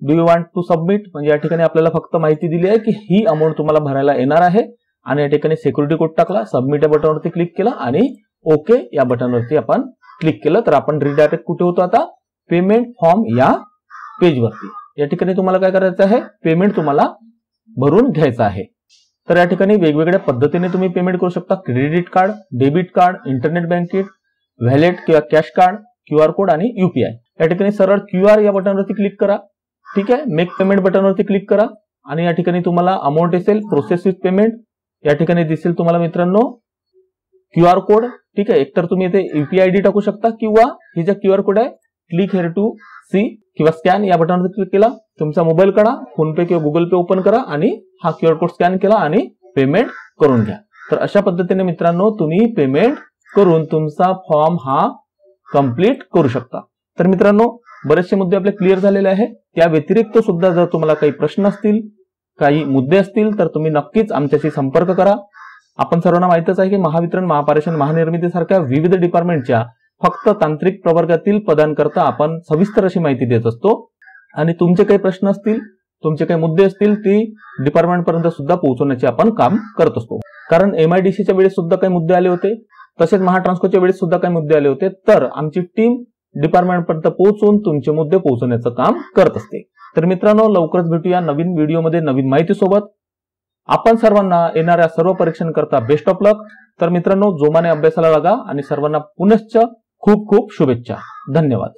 Speaker 1: Do you want to submit, म्हणजे या ठिकाणी आपल्याला फक्त माहिती दिली आहे की ही अमाऊंट तुम्हाला भरायला येणार आहे आणि या ठिकाणी सिक्युरिटी कोड टाकला, सबमिट या बटनवरती क्लिक केला आणि ओके या बटनवरती आपण क्लिक केलं तर आपण रिडायरेक्ट कुठे होतो आता, पेमेंट फॉर्म या पेजवरती। या ठिकाणी तुम्हाला काय करायचं आहे, पेमेंट तुम्हाला भरून घ्यायचं आहे। तर या ठिकाणी वेगवेगळ्या पद्धतीने तुम्ही पेमेंट करू शकता, credit card, debit card, internet banking, valent किंवा कॅश कार्ड, QR कोड आणि UPI। या ठिकाणी सरळ QR या बटनवरती क्लिक करा, ठीक आहे, मेक पेमेंट बटनवरती क्लिक करा आणि या ठिकाणी तुम्हाला अमाऊंट दिसेल, प्रोसेस विथ पेमेंट या ठिकाणी दिसेल तुम्हाला मित्रांनो QR कोड, ठीक आहे। एकतर तुम्ही इथे UPI ID टाकू शकता किंवा ही जे QR कोड आहे क्लिक हेअर टू सी किंवा स्कॅन या बटनवर क्लिक केला, तुमचा मोबाईल काढा, फोन पे किंवा गुगल पे ओपन करा आणि हा QR कोड स्कॅन केला आणि पेमेंट करून घ्या। तर अशा पद्धतीने मित्रांनो तुम्ही पेमेंट करून तुमचा फॉर्म हा कंप्लीट करू शकता। तर मित्रांनो बरेचसे मुद्दे आपले क्लिअर झालेले आहेत। त्या व्यतिरिक्त सुद्धा जर तुम्हाला काही प्रश्न असतील, काही मुद्दे असतील तर तुम्ही नक्कीच आमच्याशी संपर्क करा। आपण सर्वांना माहितच आहे की महावितरण, महापारेषण, महानिर्मिती सारख्या विविध डिपार्टमेंटच्या फक्त तांत्रिक प्रवर्गातील पदांकरता आपण सविस्तर अशी माहिती देत असतो आणि तुमचे काही प्रश्न असतील, तुमचे काही मुद्दे असतील ती डिपार्टमेंट पर्यंत सुद्धा पोहोचवण्याचे आपण काम करत असतो। कारण MIDCच्या वेळेस सुद्धा काही मुद्दे आले होते, तसेच महाट्रान्सकोच्या वेळेस सुद्धा काही मुद्दे आले होते, तर आमची टीम डिपार्टमेंट पर्यंत पोहोचून तुमचे मुद्दे पोहोचवण्याचं काम करत असते। तर मित्रांनो लवकरच भेटूया नवीन व्हिडिओमध्ये नवीन माहिती सोबत। आपण सर्वांना येणाऱ्या सर्व परीक्षांकरता बेस्ट ऑफ लक। तर मित्रांनो जोमाने अभ्यासाला लागा आणि सर्वांना पुनश्च खूप खूप शुभेच्छा। धन्यवाद।